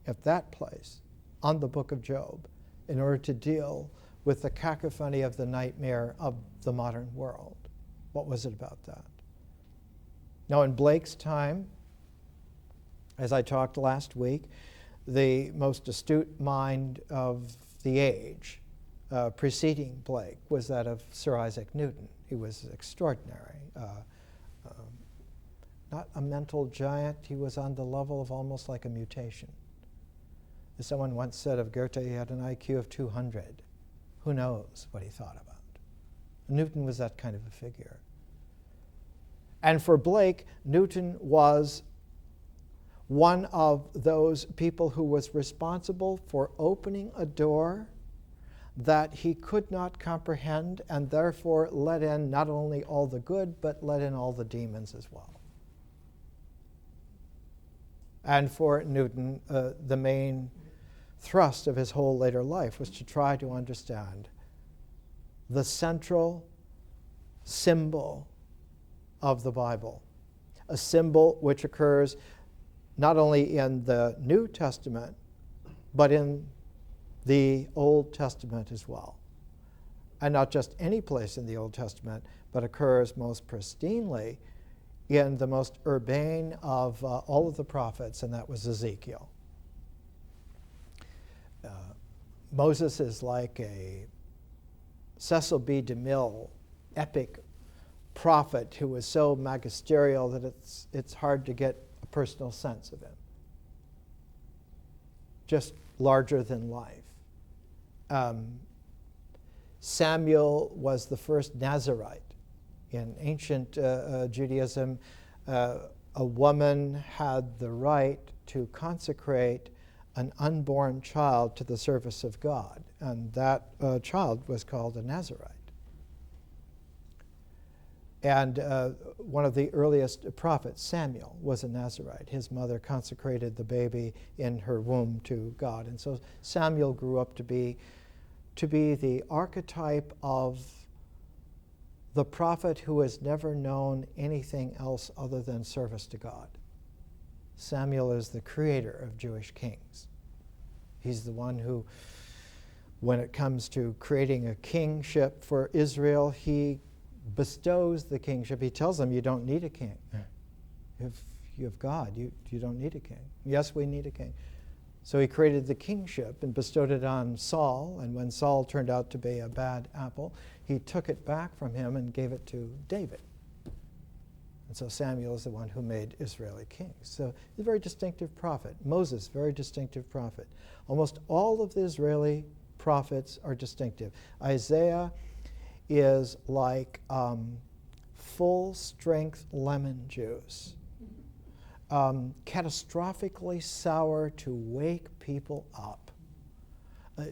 at that place, on the book of Job, in order to deal with the cacophony of the nightmare of the modern world? What was it about that? Now, in Blake's time, as I talked last week, the most astute mind of the age preceding Blake was that of Sir Isaac Newton. He was extraordinary. Not a mental giant, he was on the level of almost like a mutation. As someone once said of Goethe, he had an IQ of 200. Who knows what he thought about? Newton was that kind of a figure. And for Blake, Newton was one of those people who was responsible for opening a door that he could not comprehend, and therefore let in not only all the good, but let in all the demons as well. And for Newton, the main thrust of his whole later life was to try to understand the central symbol of the Bible, a symbol which occurs not only in the New Testament, but in the Old Testament as well. And not just any place in the Old Testament, but occurs most pristinely in the most urbane of all of the prophets, and that was Ezekiel. Moses is like a Cecil B. DeMille epic prophet who was so magisterial that it's hard to get a personal sense of him. Just larger than life. Samuel was the first Nazirite. In ancient Judaism, a woman had the right to consecrate an unborn child to the service of God, and that child was called a Nazirite. And one of the earliest prophets, Samuel, was a Nazirite. His mother consecrated the baby in her womb to God. And so Samuel grew up to be the archetype of the prophet who has never known anything else other than service to God. Samuel is the creator of Jewish kings. He's the one who, when it comes to creating a kingship for Israel, he bestows the kingship. He tells them, you don't need a king. If you have God, you don't need a king. Yes, we need a king. So he created the kingship and bestowed it on Saul, and when Saul turned out to be a bad apple, he took it back from him and gave it to David. And so Samuel is the one who made Israeli kings. So he's a very distinctive prophet. Moses, very distinctive prophet. Almost all of the Israeli prophets are distinctive. Isaiah is like full-strength lemon juice. Catastrophically sour to wake people up.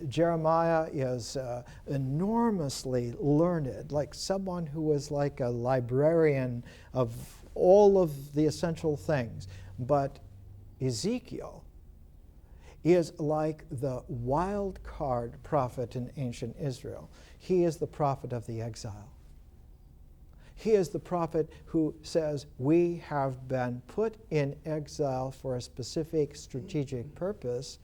Jeremiah is enormously learned, like someone who was like a librarian of all of the essential things. But Ezekiel is like the wild card prophet in ancient Israel. He is the prophet of the exile. He is the prophet who says, we have been put in exile for a specific strategic purpose,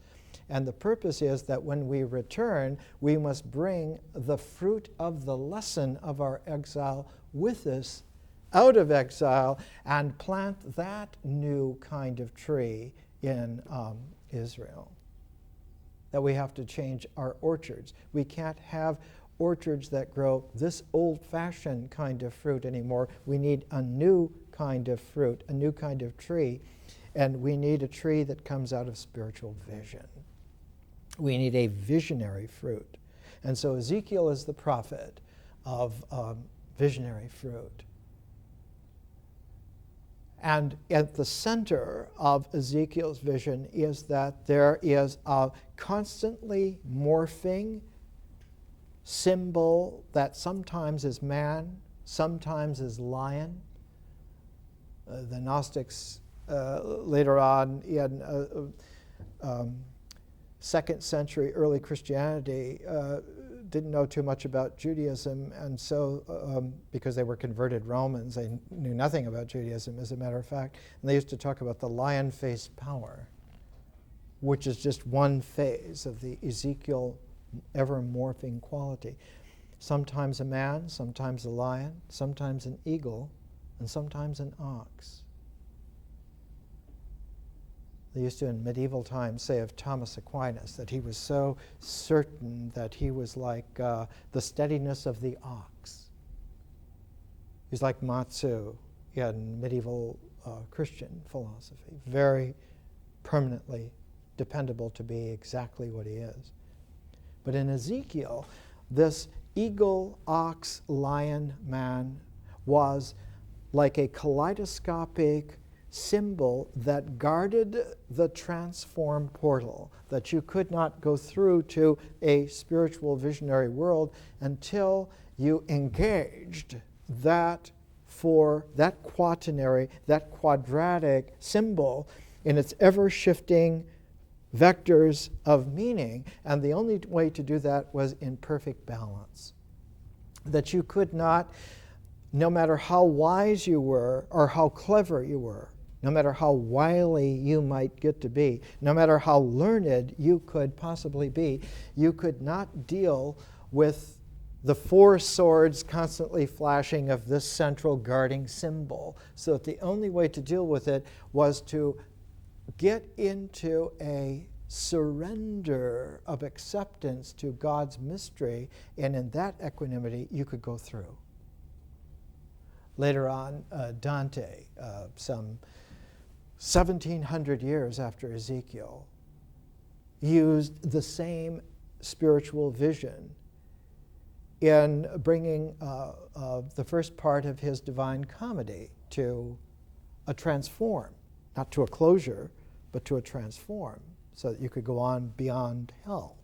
and the purpose is that when we return, we must bring the fruit of the lesson of our exile with us out of exile and plant that new kind of tree in Israel. That we have to change our orchards. We can't have orchards that grow this old-fashioned kind of fruit anymore. We need a new kind of fruit, a new kind of tree. And we need a tree that comes out of spiritual vision. We need a visionary fruit. And so Ezekiel is the prophet of visionary fruit. And at the center of Ezekiel's vision is that there is a constantly morphing symbol that sometimes is man, sometimes is lion. The Gnostics later on in 2nd century early Christianity didn't know too much about Judaism, and so because they were converted Romans, they knew nothing about Judaism, as a matter of fact. And they used to talk about the lion-faced power, which is just one phase of the Ezekiel ever-morphing quality. Sometimes a man, sometimes a lion, sometimes an eagle, and sometimes an ox. They used to, in medieval times, say of Thomas Aquinas that he was so certain that he was like the steadiness of the ox. He's like Matsu in medieval Christian philosophy, very permanently dependable to be exactly what he is. But in Ezekiel, this eagle, ox, lion, man was like a kaleidoscopic symbol that guarded the transform portal, that you could not go through to a spiritual visionary world until you engaged that for that quaternary, that quadratic symbol in its ever-shifting vectors of meaning. And the only way to do that was in perfect balance. That you could not, no matter how wise you were or how clever you were, no matter how wily you might get to be, no matter how learned you could possibly be, you could not deal with the four swords constantly flashing of this central guarding symbol. So that the only way to deal with it was to get into a surrender of acceptance to God's mystery, and in that equanimity you could go through. Later on, Dante, some 1700 years after Ezekiel, used the same spiritual vision in bringing the first part of his Divine Comedy to a transform, not to a closure, but to a transform, so that you could go on beyond hell.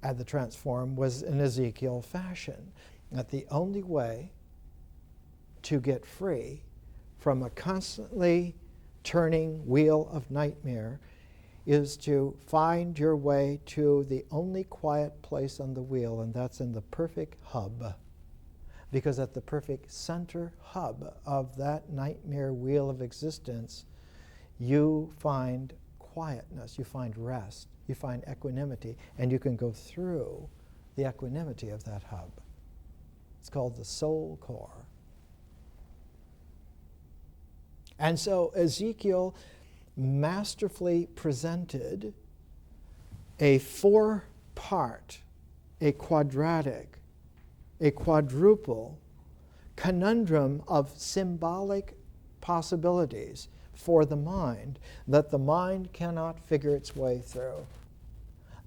And the transform was in Ezekiel fashion. That the only way to get free from a constantly turning wheel of nightmare is to find your way to the only quiet place on the wheel, and that's in the perfect hub. Because at the perfect center hub of that nightmare wheel of existence, you find quietness, you find rest, you find equanimity, and you can go through the equanimity of that hub. It's called the soul core. And so Ezekiel masterfully presented a four-part, a quadratic, a quadruple conundrum of symbolic possibilities for the mind that the mind cannot figure its way through.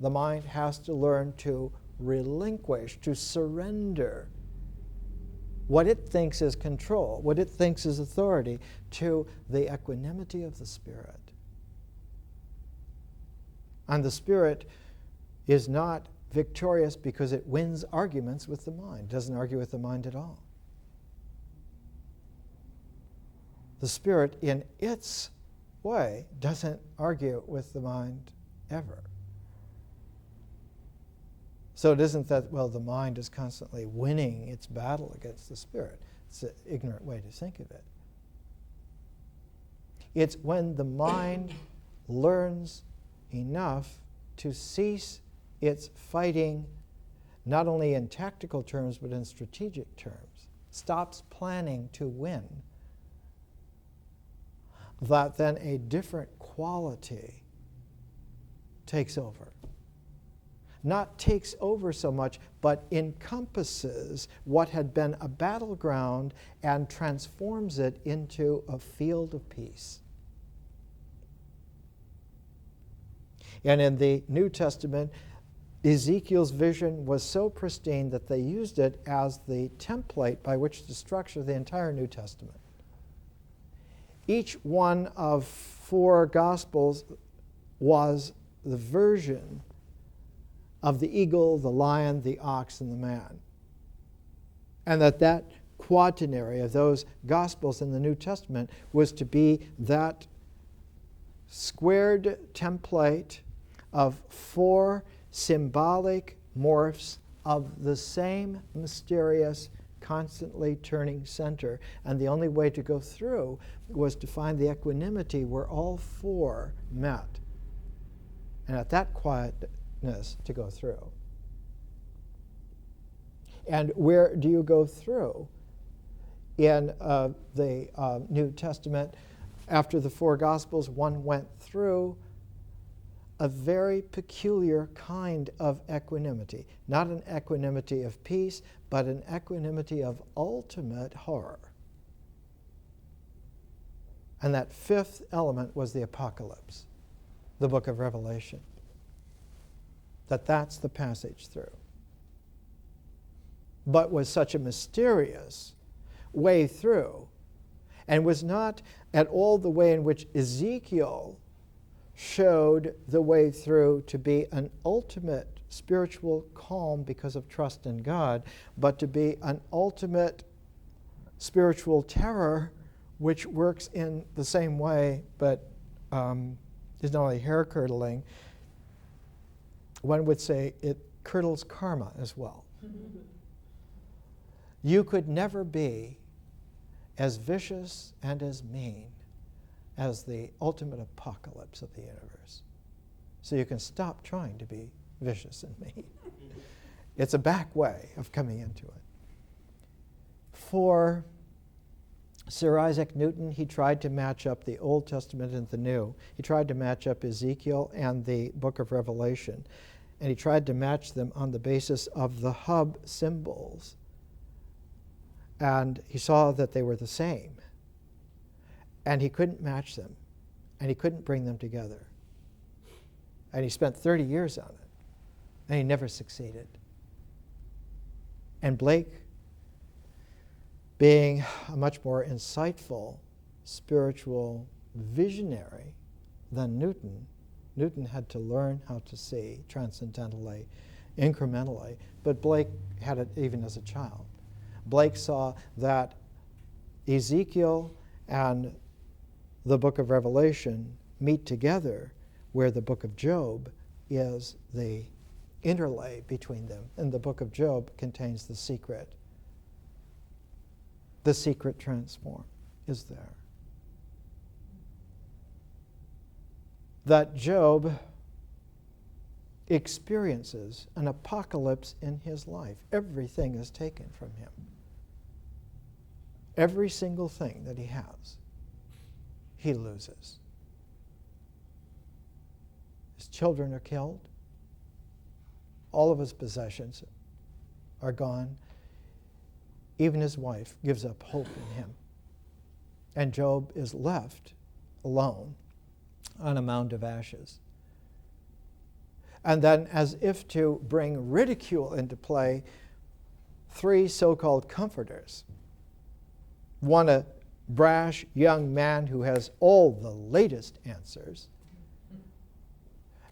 The mind has to learn to relinquish, to surrender what it thinks is control, what it thinks is authority, to the equanimity of the Spirit. And the Spirit is not victorious because it wins arguments with the mind. It doesn't argue with the mind at all. The Spirit, in its way, doesn't argue with the mind ever. So it isn't that, well, the mind is constantly winning its battle against the Spirit. It's an ignorant way to think of it. It's when the mind learns enough to cease its fighting, not only in tactical terms, but in strategic terms, stops planning to win, that then a different quality takes over. Not takes over so much, but encompasses what had been a battleground and transforms it into a field of peace. And in the New Testament, Ezekiel's vision was so pristine that they used it as the template by which to structure the entire New Testament. Each one of 4 Gospels was the version of the eagle, the lion, the ox, and the man. And that quaternary of those Gospels in the New Testament was to be that squared template of 4 symbolic morphs of the same mysterious, constantly turning center. And the only way to go through was to find the equanimity where all 4 met. And at that quietness to go through. And where do you go through? In the New Testament, after the 4 Gospels, one went through a very peculiar kind of equanimity. Not an equanimity of peace, but an equanimity of ultimate horror. And that 5th element was the apocalypse, the book of Revelation. That's the passage through. But was such a mysterious way through, and was not at all the way in which Ezekiel showed the way through to be an ultimate spiritual calm because of trust in God, but to be an ultimate spiritual terror which works in the same way, but is not only hair-curdling. One would say it curdles karma as well. You could never be as vicious and as mean as the ultimate apocalypse of the universe. So you can stop trying to be vicious and mean. It's a back way of coming into it. For Sir Isaac Newton, he tried to match up the Old Testament and the New. He tried to match up Ezekiel and the book of Revelation. And he tried to match them on the basis of the hub symbols. And he saw that they were the same. And he couldn't match them. And he couldn't bring them together. And he spent 30 years on it. And he never succeeded. And Blake, being a much more insightful spiritual visionary than Newton, Newton had to learn how to see transcendentally, incrementally, but Blake had it even as a child. Blake saw that Ezekiel and the book of Revelation meet together where the book of Job is the interlay between them. And the book of Job contains the secret. The secret transform is there. That Job experiences an apocalypse in his life. Everything is taken from him. Every single thing that he has, he loses. His children are killed. All of his possessions are gone. Even his wife gives up hope in him. And Job is left alone on a mound of ashes. And then, as if to bring ridicule into play, 3 so-called comforters. One, a brash young man who has all the latest answers.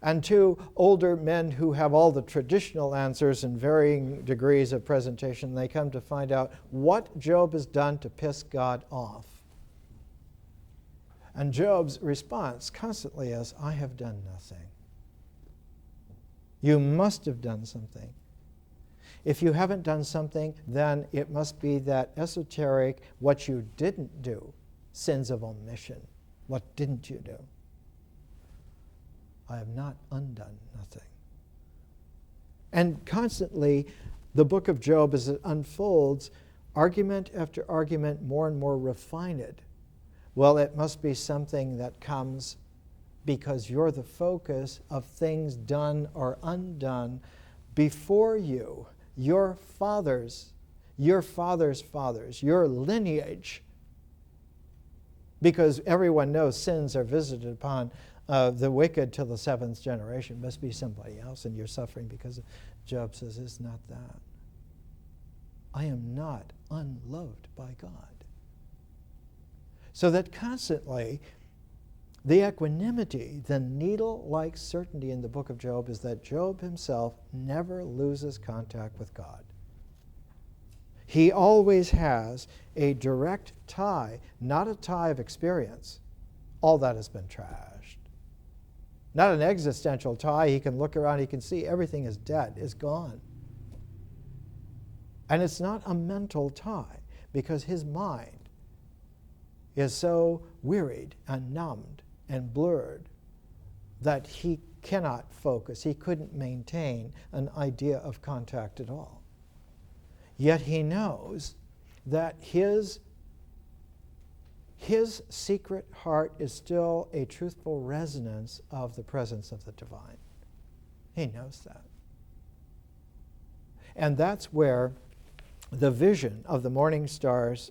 And 2 older men who have all the traditional answers in varying degrees of presentation. They come to find out what Job has done to piss God off. And Job's response constantly is, I have done nothing. You must have done something. If you haven't done something, then it must be that esoteric, what you didn't do, sins of omission. What didn't you do? I have not undone nothing. And constantly, the book of Job, as it unfolds, argument after argument, more and more refined. Well, it must be something that comes because you're the focus of things done or undone before you. Your fathers, your lineage Because everyone knows sins are visited upon the wicked till the seventh generation. Must be somebody else, and you're suffering because of. Job says, it's not that. I am not unloved by God. So that constantly, the equanimity, the needle-like certainty in the book of Job is that Job himself never loses contact with God. He always has a direct tie, not a tie of experience. All that has been trashed. Not an existential tie. He can look around, he can see everything is dead, is gone. And it's not a mental tie, because his mind is so wearied and numbed and blurred that he cannot focus. He couldn't maintain an idea of contact at all. Yet he knows that his secret heart is still a truthful resonance of the presence of the divine. He knows that. And that's where the vision of the morning stars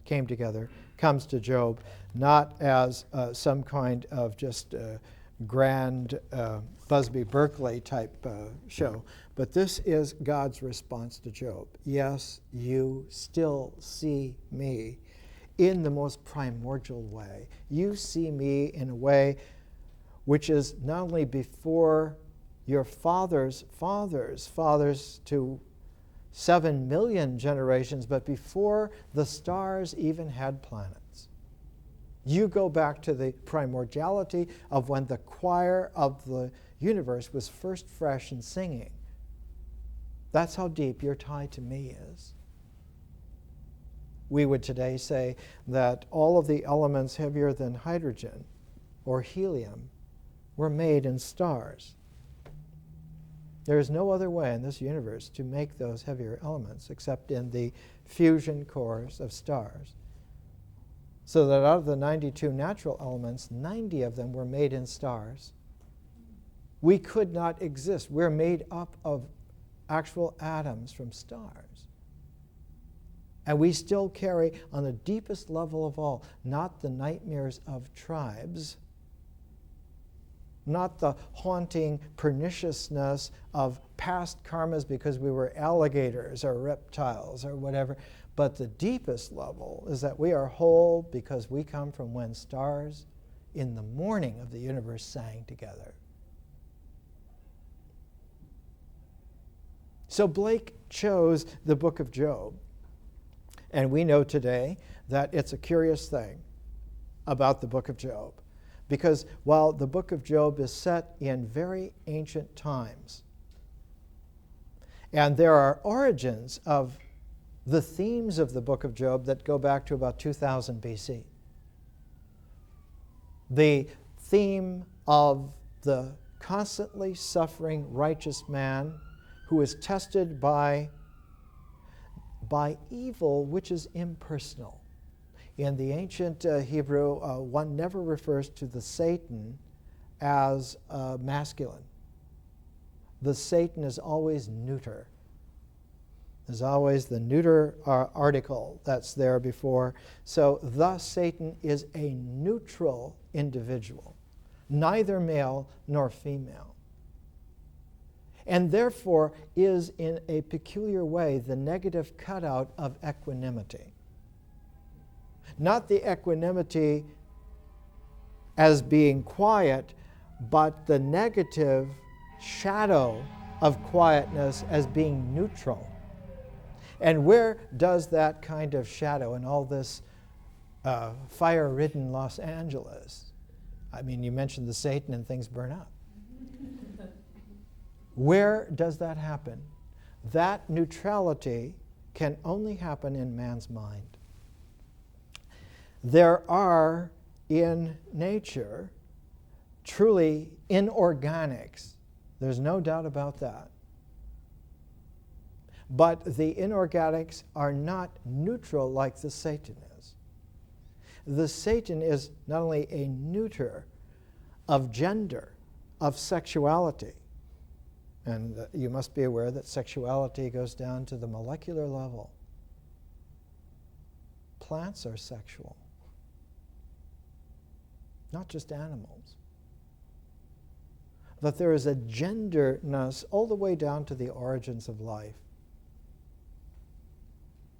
came together, comes to Job, not as some kind of just grand Busby Berkeley type show, but this is God's response to Job. Yes, you still see me in the most primordial way. You see me in a way which is not only before your fathers' to 7 million generations, but before the stars even had planets. You go back to the primordiality of when the choir of the universe was first fresh and singing. That's how deep your tie to me is. We would today say that all of the elements heavier than hydrogen or helium were made in stars. There is no other way in this universe to make those heavier elements except in the fusion cores of stars. So that out of the 92 natural elements, 90 of them were made in stars. We could not exist. We're made up of actual atoms from stars. And we still carry, on the deepest level of all, not the nightmares of tribes, not the haunting perniciousness of past karmas because we were alligators or reptiles or whatever, but the deepest level is that we are whole because we come from when stars in the morning of the universe sang together. So Blake chose the book of Job. And we know today that it's a curious thing about the book of Job. Because while the book of Job is set in very ancient times, and there are origins of the themes of the book of Job that go back to about 2000 BC. The theme of the constantly suffering righteous man who is tested by evil which is impersonal. In the ancient Hebrew, one never refers to the Satan as masculine. The Satan is always neuter. There's always the neuter article that's there before. So thus Satan is a neutral individual, neither male nor female. And therefore is in a peculiar way the negative cutout of equanimity. Not the equanimity as being quiet, but the negative shadow of quietness as being neutral. And where does that kind of shadow in all this fire-ridden Los Angeles? I mean, you mentioned the Satan and things burn up. Where does that happen? That neutrality can only happen in man's mind. There are in nature truly inorganics. There's no doubt about that. But the inorganics are not neutral like the Satan is. The Satan is not only a neuter of gender, of sexuality, and you must be aware that sexuality goes down to the molecular level. Plants are sexual. not just animals. That there is a genderness all the way down to the origins of life.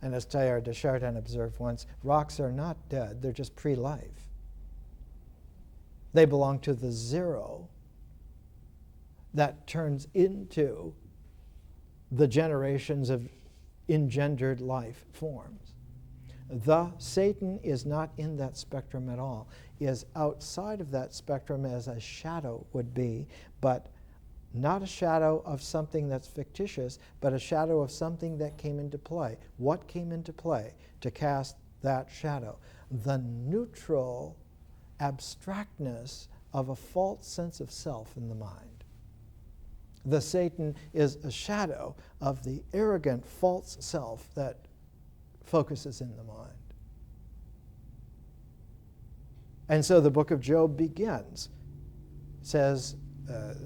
And as Teilhard de Chardin observed once, rocks are not dead, they're just pre-life. They belong to the zero that turns into the generations of engendered life forms. The Satan is not in that spectrum at all, is outside of that spectrum as a shadow would be, but not a shadow of something that's fictitious, but a shadow of something that came into play. What came into play to cast that shadow? The neutral abstractness of a false sense of self in the mind. The Satan is a shadow of the arrogant false self that focuses in the mind. And so the book of Job begins. It says,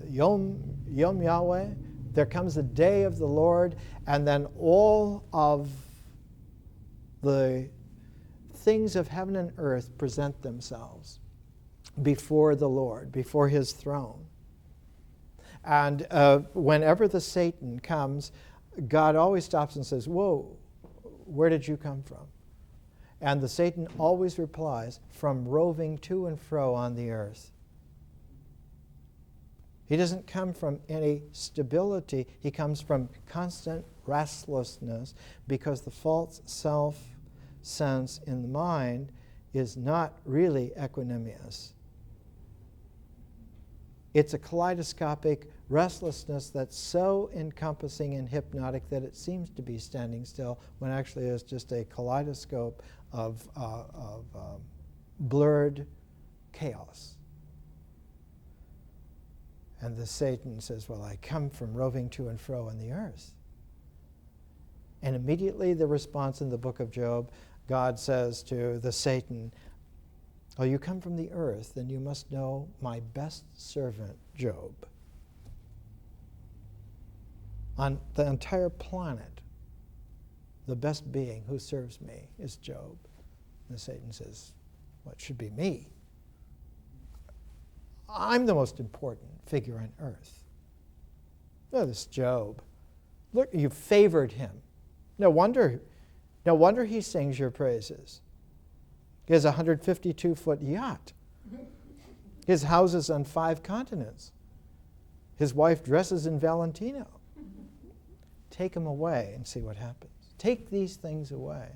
Yom Yahweh, there comes the day of the Lord, and then all of the things of heaven and earth present themselves before the Lord, before his throne. And whenever the Satan comes, God always stops and says, whoa, where did you come from? And the Satan always replies, from roving to and fro on the earth. He doesn't come from any stability. He comes from constant restlessness, because the false self-sense in the mind is not really equanimous. It's a kaleidoscopic restlessness that's so encompassing and hypnotic that it seems to be standing still, when actually it's just a kaleidoscope of blurred chaos. And the Satan says, well, I come from roving to and fro on the earth. And immediately the response in the book of Job, God says to the Satan, oh, you come from the earth, then you must know my best servant, Job. On the entire planet, the best being who serves me is Job. And Satan says, well, it should be me. I'm the most important figure on earth. Oh, this Job. Look, you favored him. No wonder he sings your praises. He has a 152-foot yacht. His house is on 5 continents. His wife dresses in Valentino. Take him away and see what happens. Take these things away.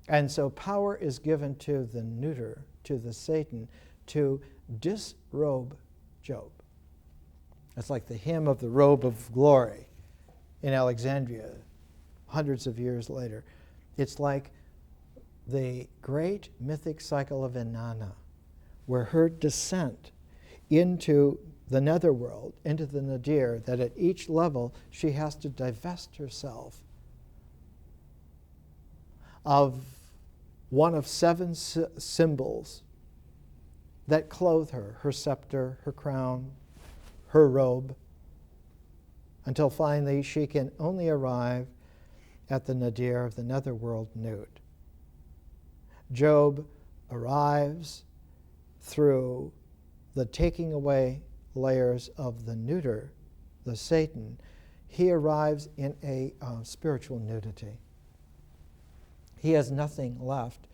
And so power is given to the neuter, to the Satan, to disrobe Job. It's like the hymn of the robe of glory in Alexandria, hundreds of years later. It's like the great mythic cycle of Inanna, where her descent into the netherworld, into the nadir, that at each level she has to divest herself of one of 7 symbols that clothe her, her scepter, her crown, her robe, until finally she can only arrive at the nadir of the netherworld nude. Job arrives through the taking away layers of the neuter, the Satan. He arrives in a spiritual nudity. He has nothing left.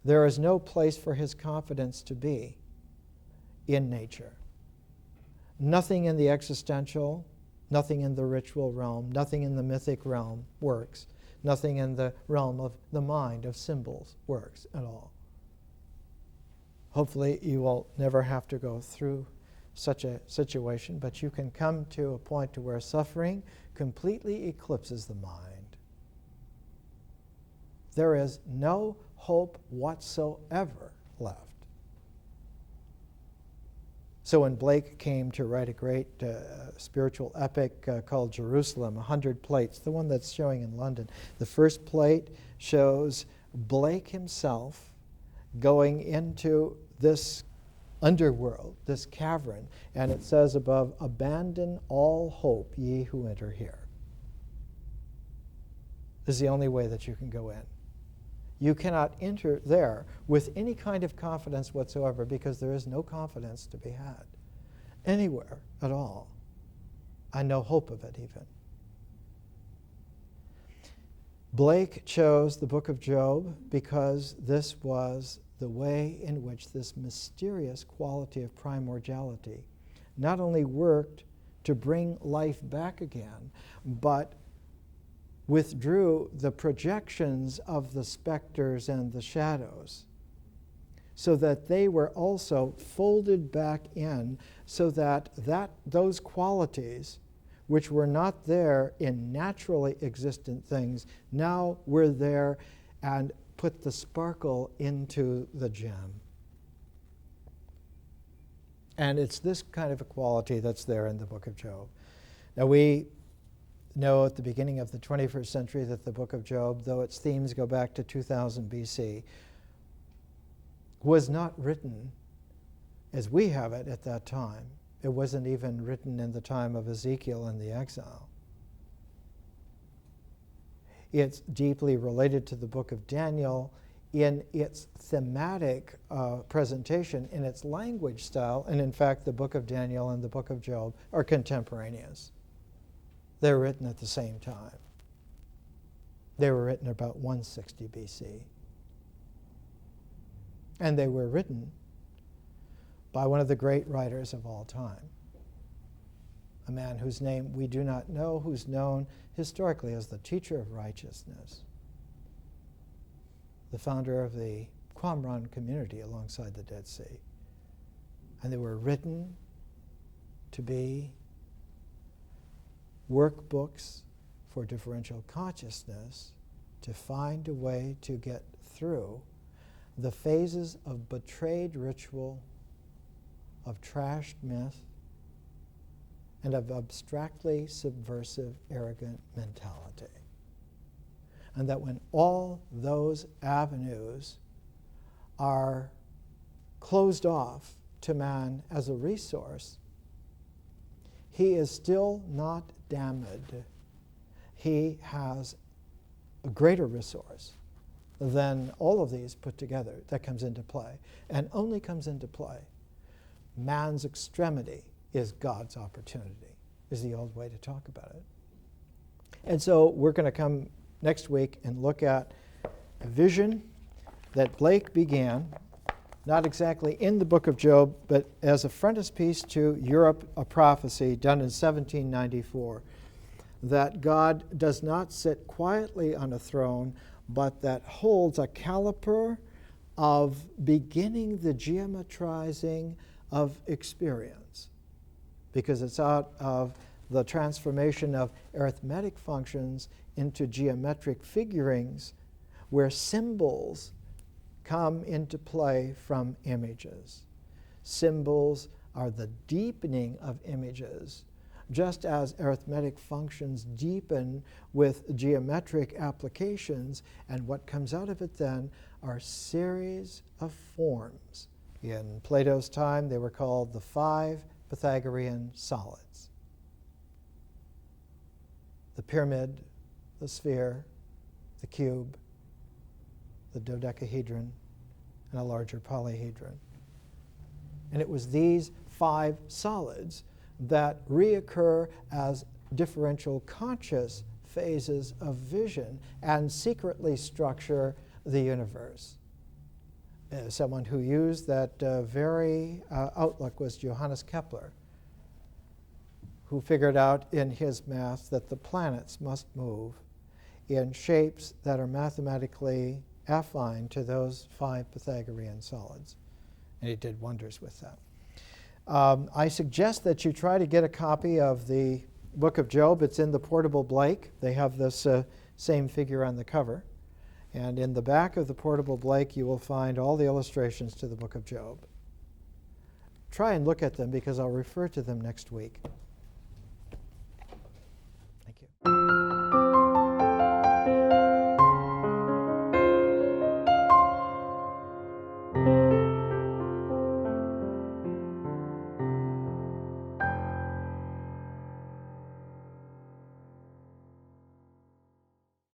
There is no place for his confidence to be in nature. Nothing in the existential, nothing in the ritual realm, nothing in the mythic realm works. Nothing in the realm of the mind of symbols works at all. Hopefully you will never have to go through such a situation, but you can come to a point to where suffering completely eclipses the mind. There is no hope whatsoever left. So when Blake came to write a great spiritual epic called Jerusalem, 100 plates, the one that's showing in London, the first plate shows Blake himself going into this underworld, this cavern, and it says above, abandon all hope, ye who enter here. This is the only way that you can go in. You cannot enter there with any kind of confidence whatsoever, because there is no confidence to be had anywhere at all, and no hope of it even. Blake chose the book of Job because this was the way in which this mysterious quality of primordiality not only worked to bring life back again, but withdrew the projections of the specters and the shadows, so that they were also folded back in, so that those qualities which were not there in naturally existent things now were there and put the sparkle into the gem. And it's this kind of a quality that's there in the book of Job. Now, we know at the beginning of the 21st century that the book of Job, though its themes go back to 2000 BC, was not written as we have it at that time. It wasn't even written in the time of Ezekiel in the exile. It's deeply related to the book of Daniel in its thematic presentation, in its language style, and in fact the book of Daniel and the book of Job are contemporaneous. They were written at the same time. They were written about 160 BC. And they were written by one of the great writers of all time, a man whose name we do not know, who's known historically as the teacher of righteousness, the founder of the Qumran community alongside the Dead Sea. And they were written to be workbooks for differential consciousness, to find a way to get through the phases of betrayed ritual, of trashed myth, and of abstractly subversive, arrogant mentality. And that when all those avenues are closed off to man as a resource, he is still not damned. He has a greater resource than all of these put together that comes into play, and only comes into play. Man's extremity is God's opportunity, is the old way to talk about it. And so we're going to come next week and look at a vision that Blake began, not exactly in the book of Job, but as a frontispiece to Europe, a prophecy done in 1794, that God does not sit quietly on a throne, but that holds a caliper of beginning the geometrizing of experience, because it's out of the transformation of arithmetic functions into geometric figurings where symbols come into play from images. Symbols are the deepening of images, just as arithmetic functions deepen with geometric applications, and what comes out of it then are series of forms. In Plato's time, they were called the 5 Pythagorean solids: the pyramid, the sphere, the cube, the dodecahedron, and a larger polyhedron. And it was these 5 solids that reoccur as differential conscious phases of vision and secretly structure the universe. Someone who used that very outlook was Johannes Kepler, who figured out in his math that the planets must move in shapes that are mathematically affine to those 5 Pythagorean solids. And he did wonders with that. I suggest that you try to get a copy of the book of Job. It's in the portable Blake. They have this same figure on the cover. And in the back of the portable Blake, you will find all the illustrations to the book of Job. Try and look at them, because I'll refer to them next week.